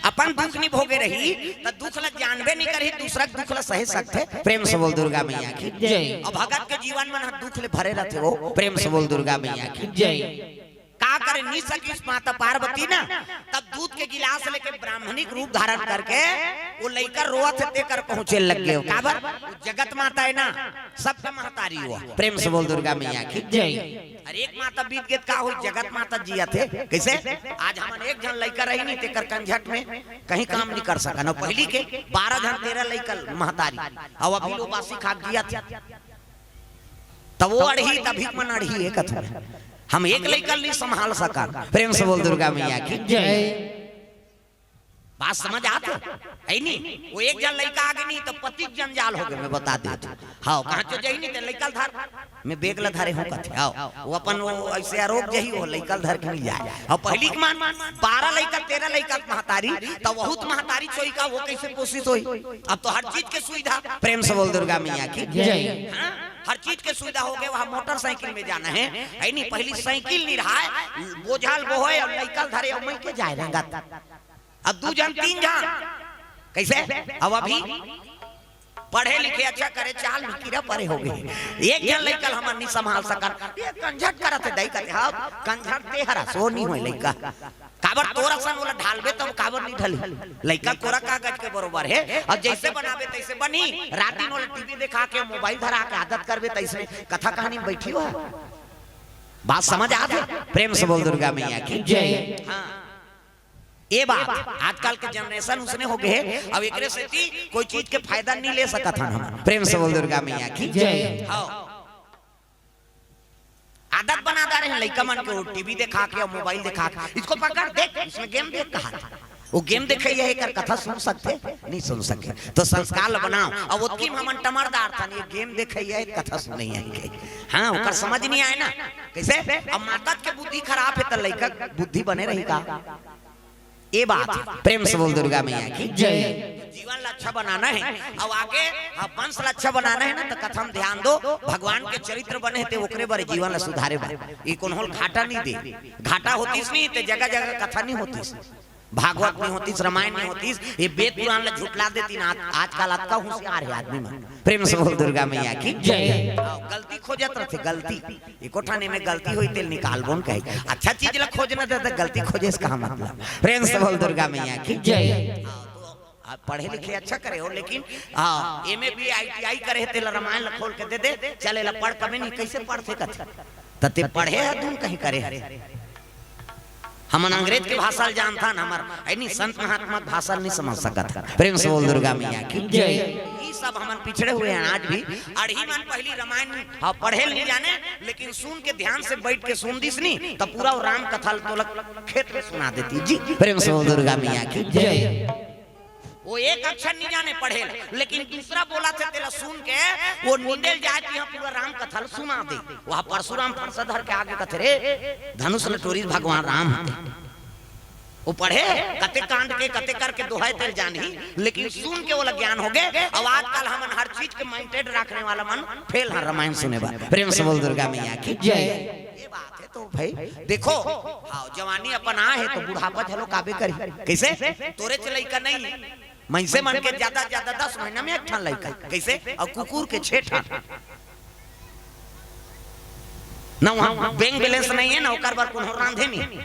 अपन दुख नहीं भोगे रही तो दुख ल जानबे नहीं करी, दूसरा दुख ल सह सकते। प्रेम से बोल दुर्गा मैया की जय। और भगत के जीवन में दुख ले भरे रहते हो। प्रेम से बोल दुर्गा मैया की जय। का करे नहीं सकी माता पार्वती ना, तब दूध के गिलास लेके ब्राह्मणिक रूप धारण करके वो लेकर रोवत देकर पहुंचे लग गए। काबर जगत माता है ना, सबका महतारी हुआ। प्रेम से बोल दुर्गा मैया की जय। अरे एक माता बीत गए का हुई, जगत माता जिया थे कैसे। आज हम एक जन लड़का रही नहीं तेकर कंझट में कहीं काम नहीं कर सका ना। पहली के 12 जन 13 लड़का महतारी और अभी लोग बासी खा जिया थे, तब वो अड़ही तभी मन अड़ही एक कथा हम एक लड़का नहीं संभाल सका। प्रेम से बोल दुर्गा मैया की जय। बात समझ आते है नहीं। वो एक जन लड़का आगे नहीं तो पति जंजाल हो गए। मैं बता देता हाँ कहाँ चो जाई नहीं तो लड़का धर मैं बेगला धरे हूँ कथे आओ वो अपन वो ऐसे आरोप जही वो लड़का धर के मिल जाए। और पहली के मान 12 लड़का 13 लड़का महतारी तो बहुत महतारी चोई का वो कैसे कोशिश हुई। अब तो हर चीज के सुविधा। प्रेम से बोल दुर्गा मैया की जय। हर चीज के सुविधा हो गए। वहाँ मोटरसाइकिल में जाना है नहीं, पहली साइकिल नहीं रहा है, बोझाल वो है और लड़का धरे और मैं के जाए रंगा। अब 2 जन 3 जन कैसे। अब अभी पढ़े लिखे अच्छा करे चाल कीड़ा परे हो गए। एक जन लड़का हम नहीं संभाल सकन, ये कंझट करत दई कहते हां कंझट ते हरा सो नहीं होई लड़का। काबर तोरा सन वाला ढालबे तो काबर नहीं ढली। लड़का कोरा कागज के बरोबर है और जैसे बनावे तैसे बनी। राती नो टीवी दिखा के मोबाइल धरा के आदत करबे तैसे कथा कहानी में बैठी हो। बात समझ आते। प्रेम से बोल दुर्गा मैया की जय। हां ये बात आजकल के जनरेशन उसने हो गए। अब एकरे से कोई चीज के फायदा नहीं ले सका था हम। प्रेम से बोल दुर्गा मैया की जय। आदत बना दे रहे हैं लड़का मन को टीवी दिखा के और मोबाइल दिखा के इसको पकड़ देख इसमें गेम देख कहा वो गेम देखे ये कर कथा सुन सकते नहीं सुन सके तो संस्कार बनाओ। और वो की हमन टमरदार था ये गेम देखे ये कथा सुन नहीं आएंगे। हाँ ओकर समझ नहीं आए ना कैसे। अब माता के बुद्धि खराब है तो लड़का बुद्धि बने रहेगा। ये बात प्रेम से बोल दुर्गा मैया की जय। जीवन अच्छा बनाना है अब आगे वंश अच्छा बनाना है ना तो कथम ध्यान दो। भगवान के चरित्र बने थे ओकरे बारे जीवन सुधारे बारे ये कौन घाटा नहीं दे। घाटा होतीस नहीं तो जगह जगह कथा नहीं होतीस, भागवत नहीं होतीस, रामायण नहीं होतीस। ये वेद पुराण झुटला देती ना। आजकल आपका होशियार है आदमी में। प्रेम से बोल दुर्गा मैया की जय। गलती खोजत रहते गलती एको ठाने में गलती हुई तेल निकाल बोन कहे अच्छा चीज ला खोजना देता गलती खोजे इसका मतलब। प्रेम से बोल दुर्गा मैया की जय। पढ़े लिखे अच्छा करे हो लेकिन एमए भी ITI करे तेल रामायण खोल के दे दे चले ला पढ़ कभी नहीं कैसे पढ़ते कथे तते पढ़े है तुम कहीं करे है। हम अंग्रेज के भाषा जानता न हमार ऐनी संत महात्मा भाषा नहीं समझ सकता। प्रेम से बोल दुर्गा मैया की जय। ये सब हम पिछड़े हुए हैं आज भी। अढ़ी मन पहली रामायण पढ़े नहीं जाने लेकिन सुन के ध्यान से बैठ के सुन दिस नहीं तो पूरा राम कथा तो खेत में सुना देती जी। प्रेम से बोल दुर्गा मैया की जय। वो एक अक्षर नहीं जाने पढ़े लेकिन दूसरा बोला थे तेरा सुन के वो नींदेल जाए यहाँ पूरा राम कथा सुना दे। वहाँ परशुराम फरसधर के आगे कथे रे धनुष लटोरी भगवान राम वो पढ़े कते कांड के कते करके दोहाई तेरे जानी लेकिन सुन के वो ज्ञान हो गए। अब आजकल हम हर चीज के माइंडेड रखने वाला मन फेल है रामायण सुने वाला। प्रेम से बोल दुर्गा मैया की जय। ये बात है तो भाई देखो हाँ जवानी अपन आ है तो बुढ़ापा झलो काबे करी कैसे तोरे चलाई का नहीं मैसे मन के ज्यादा 10 महीना में 1 ठान लड़का कैसे और कुकुर के 6 ठान ना वहाँ बैंक बैलेंस नहीं है ना ओकर बार कोनो रांधे नहीं।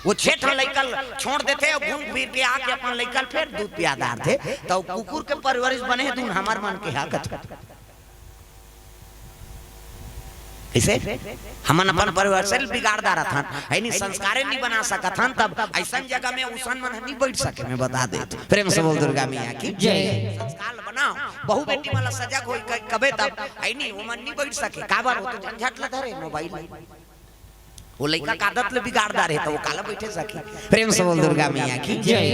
वो 6 ठान लड़का छोड़ देते और घूम फिर के आके अपन लड़का फिर दूध पियादार थे तो कुकुर के परवरिश बने दून हमार मन के हाकत ऐसे हमन अपन परिवार से बिगाड़दा रहथन ऐनी संस्कारे नहीं बना सकथन तब ऐसा जगह में उसन मन नहीं बैठ सके मैं बता दे प्रेम से बोल दुर्गा मैया की जय संस्कार बनाओ बहु बेटी वाला सजग होई कबे तब ऐनी वो मन नहीं बैठ सके काबर हो तो झंझट ल धरे मोबाइल वो लड़का का आदत ले बिगाड़दा रहे तो वो काला बैठे सके प्रेम से बोल दुर्गा मैया की जय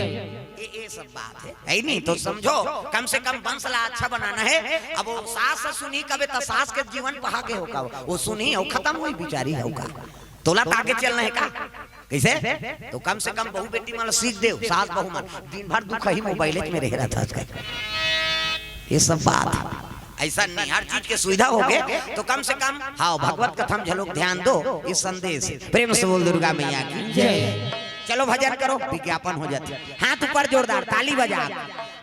ये सब बात है नहीं तो समझो कम से कम वंशला अच्छा बनाना है। अब वो सास सुनी कबे तो सास के जीवन पहा के होगा वो सुनी और खत्म हुई बेचारी होगा तोला आगे चलना है का कैसे तो कम से कम बहू बेटी माला सीख दे सास बहू मन दिन भर दुख ही मोबाइल में रह रहा था ये सब बात ऐसा नहीं हर चीज के सुविधा हो गए तो कम से कम हाँ भगवत कथम झलोक ध्यान दो इस संदेश प्रेम से बोल दुर्गा मैया की जय। चलो भजन करो विज्ञापन हो जाते हाथ ऊपर जोरदार ताली बजा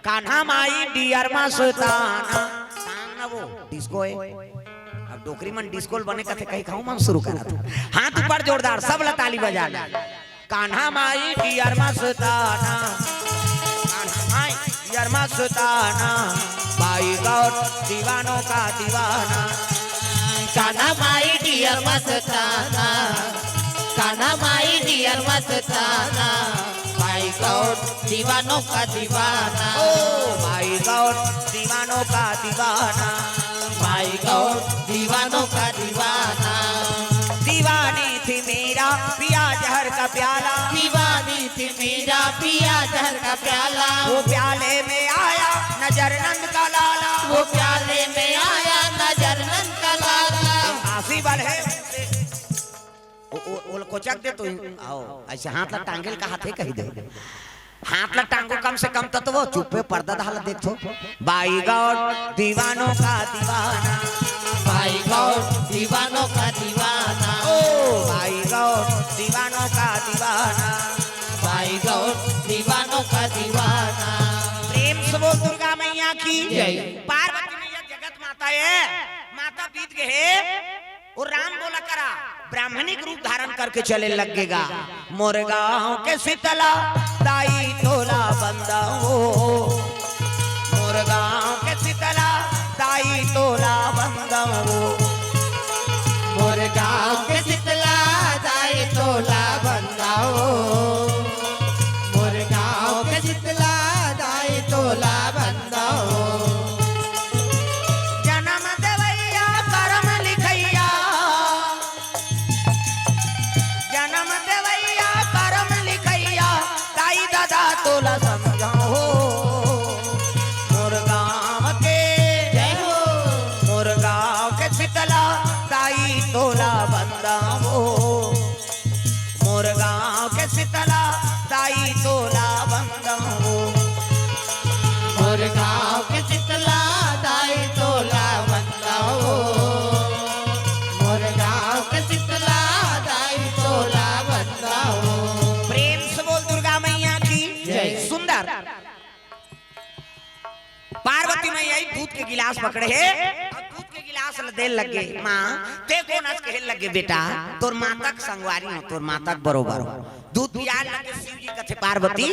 कान्हा माई डियर मा सुल्ताना वो डिस्को है अब डोकरी मन डिस्को बने का थे कहीं खाऊं मन शुरू करा था हाथ ऊपर जोरदार सब ला ताली बजा कान्हा माई डियर मा सुल्ताना कान्हा माई डियर मा सुल्ताना भाई गौर दीवानों का दीवाना कान्हा माई डियर मस्ताना कान्हा माई डियर मस्ताना भाई गौर दीवानों का दीवाना ओ भाई गौर दीवानों का दीवाना भाई गौर दीवानों का दीवाना दीवानी थी मेरा पिया जहर का प्याला दीवानी थी मेरा पिया जहर का प्याला वो प्याले में आया नजर नंद का लाला वो प्याले में आया नजर नंद का लाला आसी बल है ओल कोचक दे तो आओ ऐसे हाथ ला टांगेल का हाथ है कही दे हाथ ला टांगो कम से कम तो वो चुप्पे पर्दा डाल देखो बाई गौर दीवानों का दीवाना भाई गौर दीवानों का दीवाना ओ भाई गौर दीवानों का दीवाना भाई गौर दीवानों का दीवाना प्रेम से बोल दुर्गा मैया की जय। पार्वती मैया जगत माता है माता बीत गए और राम बोला करा ब्राह्मणिक रूप धारण करके चले लगेगा मोर गाँव के शीतला दाई तोला बंदा हो मोर गाँव के शीतला दाई तोला बंदा हो मोर गाँव के शीतला दाई तोला बंदा हो मोर गाँव के शीतला दाई तोला बंदा हो जन्म देवैया करम लिखैया जन्म देवैया करम लिखैया दाई दादा तोला समझाओ मोर गाँव के जय हो मोर गाँव के शीतला दाई तोला बंदा हो मोर गाँव के शीतला दाई तोला बंदा हो मोर गाँव के शीतला दाई तोला बंदा हो मोर गाँव के शीतला दाई तोला बंदा हो प्रेम से बोल दुर्गा मैया की जय। सुंदर पार्वती मैया दूध के गिलास पकड़े है और दूध के गिलास दे लगे माँ ते को नच कहे लगे बेटा तोर माता के संगवारी हो तोर माता के बरोबर हो दूध पियान लगे शिव जी कथे पार्वती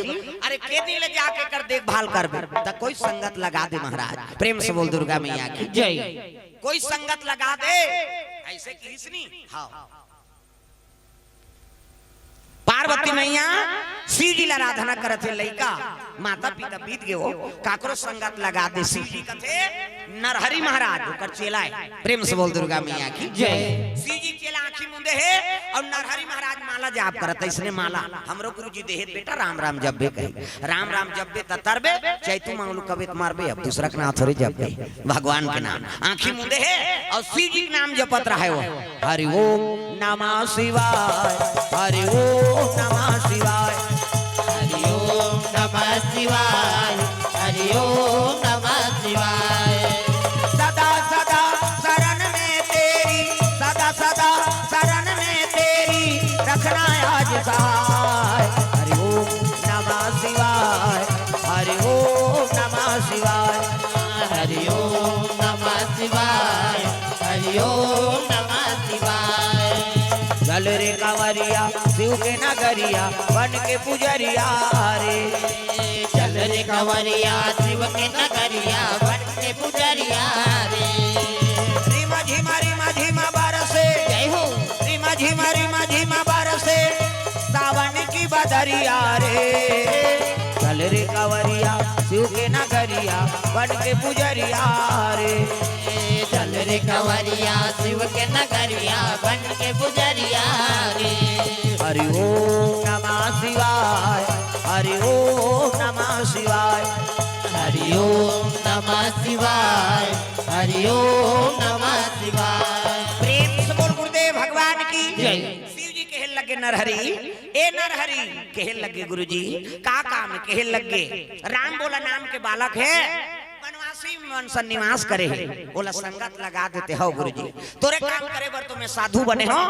अरे के दिन ले जाके कर देखभाल करबे त कोई संगत लगा दे महाराज प्रेम से बोल दुर्गा मैया की जय कोई संगत लगा दे ऐसे कृष्णी हाँ पार्वती मैया शिव जी आराधना करत है लइका माता पिता बीत गए काकरो संगत लगा दे शिव जी कथे नरहरि महाराज ओकर चेला है प्रेम से बोल दुर्गा मैया की जय शिव जी चेला आंखी मुंदे है और नरहरि महाराज माला जाप करत इसने माला हमरो गुरु जी देहे बेटा राम राम जपबे कहे राम राम जपबे तरबे चैतु मंगलू कबे मारबे अब दूसरा के नाम थोड़ी जपबे भगवान के नाम आंखी मुंदे है और शिव जी के नाम जपत रहे हो हरि ओम नमः शिवाय हरि ओम नमः शिवाय हरि ओम नमः शिवाय हरि ओम नमः शिवाय सदा सदा शरण में तेरी सदा सदा शरण में तेरी रखना आज सहाय हरि ओम नमः शिवाय हरि ओम नमः शिवाय हरि ओम नमः शिवाय हरि ओम नमः शिवाय चल रे कंवरिया शिव के नगरिया बन के पुजरिया रे चल रे कंवरिया शिव के नगरिया बन के पुजरिया रे रिम झिमा बरसे नगरिया रे, चल रे कंवरिया शिव के नगरिया बन के पुजरिया रे, चल रे कंवरिया शिव के नगरिया बन के पुजरिया रे। हरि ओम नमः शिवाय, हरि ओम नमः शिवाय, हरि ओम नमः शिवाय, हरि ओम नमः शिवाय। प्रेम से बोल गुरुदेव भगवान की जय। शिव जी कहन लगे नरहरि, ए नरहरि कहन लगे गुरुजी का काम है, कहन लगे राम बोला नाम के बालक है, वनवासी मन सन्निवास करे है, बोला संगत लगा देते हो गुरुजी, तोरे काम करे बर तुम्हें साधु बने हो,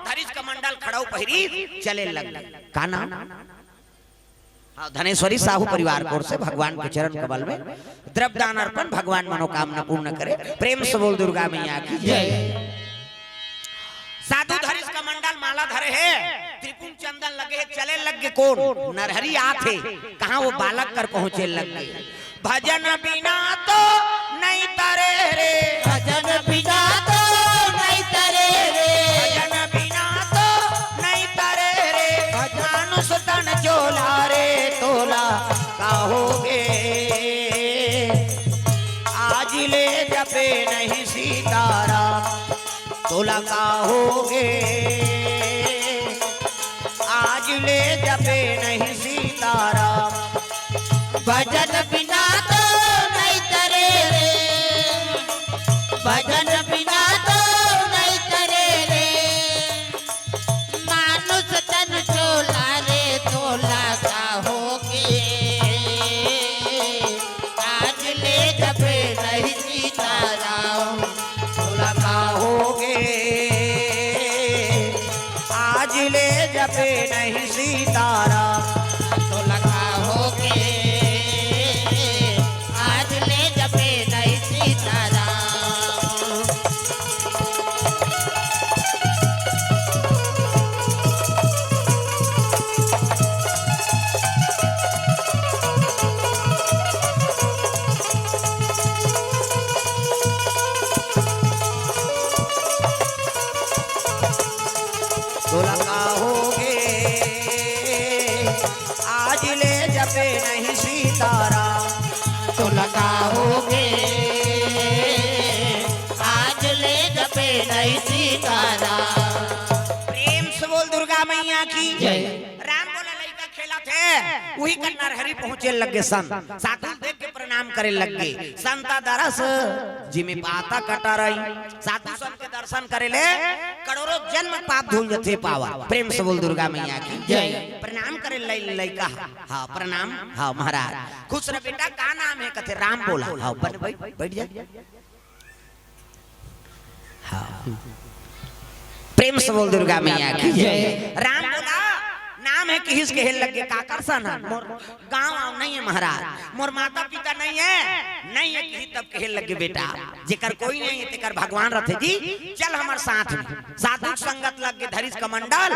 धरिज कमंडल खड़ाऊ पहिरी चले लग का नाम धनेश्वरी साहू परिवार कोर से भगवान के चरण कमल में द्रव्य दान अर्पण, भगवान मनोकामना पूर्ण करे। प्रेम से बोल दुर्गा मैया की जय। साधु धरिस का मंडल माला धरे है, त्रिपुण चंदन लगे है, चले लगे कौन नरहरि आथे, कहाँ वो बालक कर पहुंचे लगे, भजन बिना तो नहीं तरे रे, भजन बिना तो नहीं तरे रे, भजन बिना तो नहीं तरे रे, मानुष तन चोला रे तोला कहोगे, आज ले जपे नहीं सीताराम तोला कहोगे, आज ले जपे नहीं सीताराम, भजन बिना तो नहीं तरे रे, भजन बिना तो नहीं तरे रे, मानुष तन चोला रे तोला कहोगे, आज ले जपे नहीं सीताराम तोला कहोगे, आज ले जपे नहीं सीताराम, तोला कहोगे, आज ले जपे नहीं सीताराम। तोला कहोगे, आज ले जपे नहीं सीताराम, तोला कहोगे, आज ले जपे नहीं सीताराम। प्रेम से बोल दुर्गा मैया की जय। राम बोला लड़का खेला थे, वही का नरहरि पहुंचे लगे सन, साधु देख के प्रणाम करे लगे, संता दरस जिमे पाता कटा रही, साधु संत के दर्शन करे ले करोड़ों जन्म पाप धुल जथे पावा। प्रेम से बोल दुर्गा मैया की जय। प्रणाम करे लड़का, हाँ प्रणाम, हाँ महाराज खुश रह बेटा, का नाम है, कथे राम बोला, हाँ बैठ जा, हाँ प्रेम से बोल दुर्गा मैया की जय। राम बोला नाम है किस के लगे का करसन, मोर गांव नहीं है महाराज, मोर माता पिता नहीं है किसी तब कहे लगे बेटा, जेकर कोई नहीं है तेकर भगवान रथे जी, चल हमार साथ में, साधु संगत लगे धरिस कमंडल,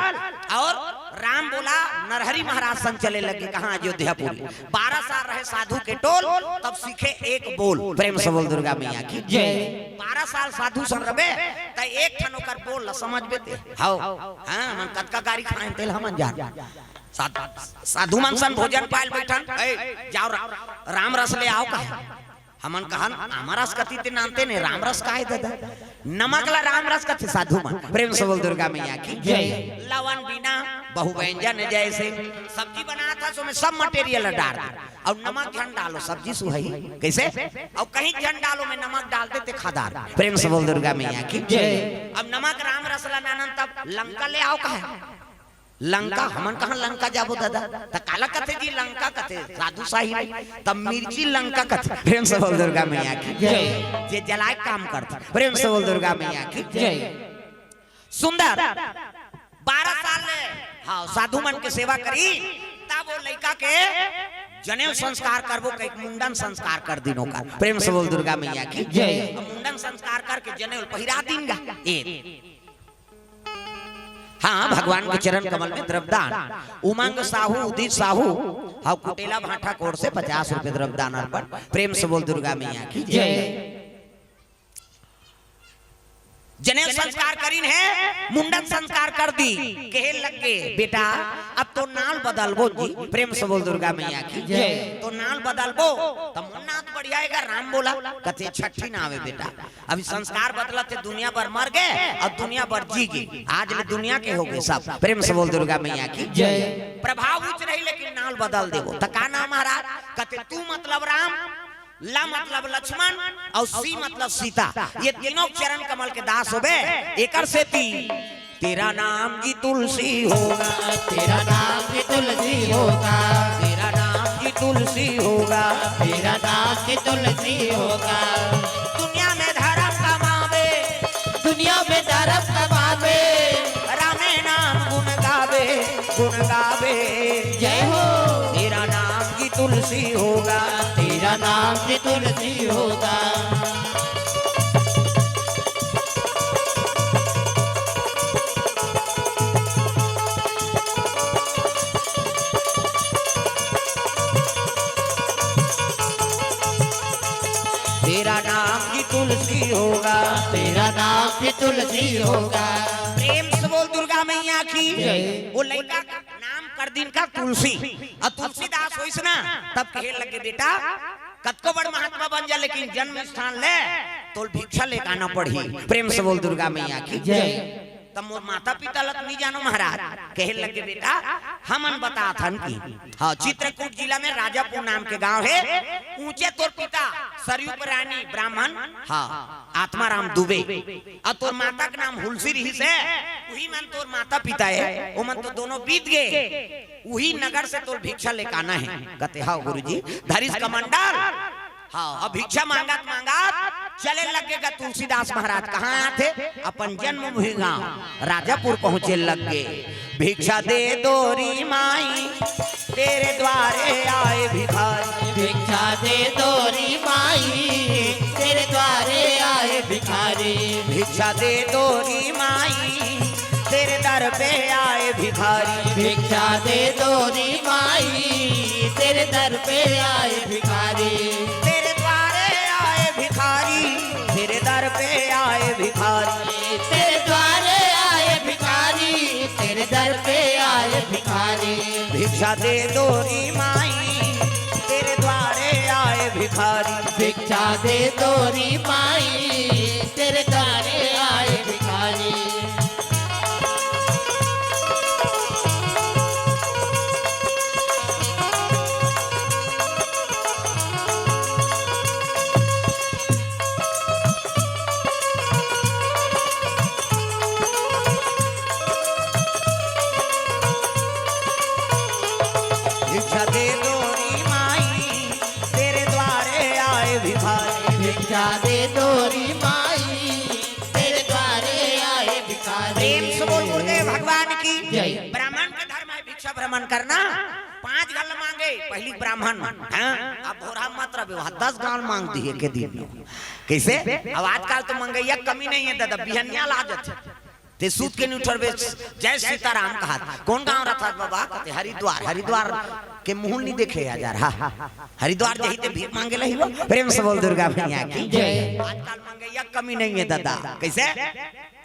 और राम बोला नरहरि महाराज संग चले लगे कहाँ अयोध्यापुरी, 12 साल रहे साधु के टोल, तब सीखे एक बोल। प्रेम से बोल दुर्गा मैया की जय। 12 साल साधु संग रबे त एक ठन ओकर बोल समझ बेते हां हां मन कतका गाड़ी खाए तेल हमन जान, साधु मन सन भोजन पायल बैठन, जाओ राम रस ले आओ का, हमन कहन हमारा रस कति ते नामते ने राम रस काहे दादा, नमक ला राम रस कथे साधु मन। प्रेम से बोल दुर्गा मैया की जय। लवन बिना बहु व्यंजन जैसे सब्जी बना था सो में सब मटेरियल डाल और नमक झन डालो सब्जी सुहाई कैसे, और कहीं झन डालो में नमक डाल देते खादार। प्रेम से बोल दुर्गा मैया की जय। अब नमक राम रस ला नानन तब लंका ले आओ कहे, लंका हमन कहा लंका जाबो दादा, त काला कथे जी लंका कथे साधु साही तब मिर्ची लंका कथे। प्रेम से बोल दुर्गा मैया की जय। जे जलाए काम करता, प्रेम से बोल दुर्गा मैया की जय। सुंदर 12 साल हाँ साधु मन के सेवा करी, तब वो लड़का के जनेऊ संस्कार करबो, कई मुंडन संस्कार कर दिनों का। प्रेम से बोल दुर्गा मैया की जय। मुंडन संस्कार करके जनेऊ पहिरा दिनगा ए, हाँ भगवान के चरण कमल में द्रव्यदान। उमंग साहू उदित साहू हाँ कुटेला भाटा कोर से 50 रुपए द्रव्यदान अर्पण। प्रेम से बोल दुर्गा मैया की जय। जनेऊ संस्कार करीन है, मुंडन संस्कार कर दी, कहे लग गए बेटा अब तो नाल बदलबो जी, प्रेम से बोल दुर्गा मैया की जय। तो नाल बदलबो तो मुन्ना तो बढ़िया है, राम बोला कथे छठी ना आवे बेटा, अभी संस्कार बदलते दुनिया भर मर गए और दुनिया भर जी गए, आज ले दुनिया के हो गए सब, प्रेम से बोल दुर्गा मैया की जय। प्रभाव उच्च रही लेकिन नाल बदल देबो तो का नाम महाराज, कथे तू मतलब राम, ला मतलब लक्ष्मण और सी मतलब सीता, ये तीनों चरण कमल के दास हो गए, एकर से तेरा नाम की तुलसी होगा, तेरा नाम की तुलसी होगा, तेरा नाम की तुलसी होगा, तेरा नाम की तुलसी होगा। दुनिया में धर्म कमावे, दुनिया में धर्म कमावे, रामे नाम गुण गावे, गुण गावे जय हो। तेरा नाम की तुलसी होगा, तेरा नाम की तुलसी होगा। तेरा नाम की तुलसी होगा, तेरा नाम की तुलसी होगा। प्रेम से बोल दुर्गा मैया की वो लड़का का नाम कर दिन का तुलसी, और तुलसीदास होइस ना तब कहे लगे बेटा कतको बड़ महात्मा बन जा लेकिन जन्म स्थान ले तो भिक्षा लेके आना पड़ी, प्रेम से बोल दुर्गा मैया की जय। तब मोर माता पिता लत नहीं जानो महाराज, कहे लगे बेटा हमन बता थन की हाँ चित्रकूट जिला में राजापुर नाम के गांव है, ऊंचे तोर पिता सरयू रानी ब्राह्मण हाँ आत्माराम दुबे, और तोर माता का नाम हुलसी रही से, वही मन तोर माता पिता है, वो मन तो दोनों बीत गए, वही नगर से तोर भिक्षा लेके आना है। कहते हाँ गुरुजी धरिस कमंडल हाँ, अब भिक्षा मांगत मांगत चले लगेगा तुलसीदास महाराज कहाँ आते, अपन जन्मभूमि गांव राजापुर पहुंचे लग गए। भिक्षा दे दोरी माई तेरे द्वारे आए भिखारी, भिक्षा दे दोरी माई तेरे द्वारे आए भिखारी, भिक्षा दे दोरी माई तेरे दर पे आए भिखारी, भिक्षा दे दोरी माई तेरे दर पे आए भिखारी, तेरे द्वारे आए भिखारी, तेरे दर पे आए भिखारी, तेरे द्वारे आए भिखारी, तेरे दर पे आए भिखारी। भिक्षा दे दोरी माई तेरे द्वारे आए भिखारी, भिक्षा दे दोरी माई तेरे द्वारे आए भिखारी। भिक्षा दे दोरी माई तेरे द्वारे आए भिखारी, भिक्षा दे दोरी माई तेरे द्वारे आए भिखारी। प्रेम से बोल गुरुदेव भगवान की जय। ब्राह्मण का धर्म है भिक्षा भ्रमण करना, 5 गल मांगे पहली ब्राह्मण हाँ? अब भोरा मत रहे 10 गाल मांग दिए के दिन में। कैसे अब आजकल तो मंगैया कमी नहीं है दादा, बिहनिया लाजत ते सूत के न्यूटर बेच जय सीताराम कहा। कौन गांव रहा बाबा, कहते हरिद्वार, हरिद्वार के मुंह नहीं देखे हजार हाँ हरिद्वार जही ते भीख मांगे लही वो, प्रेम से बोल दुर्गा मैया की जय। आजकल मंगैया कमी नहीं है दादा, कैसे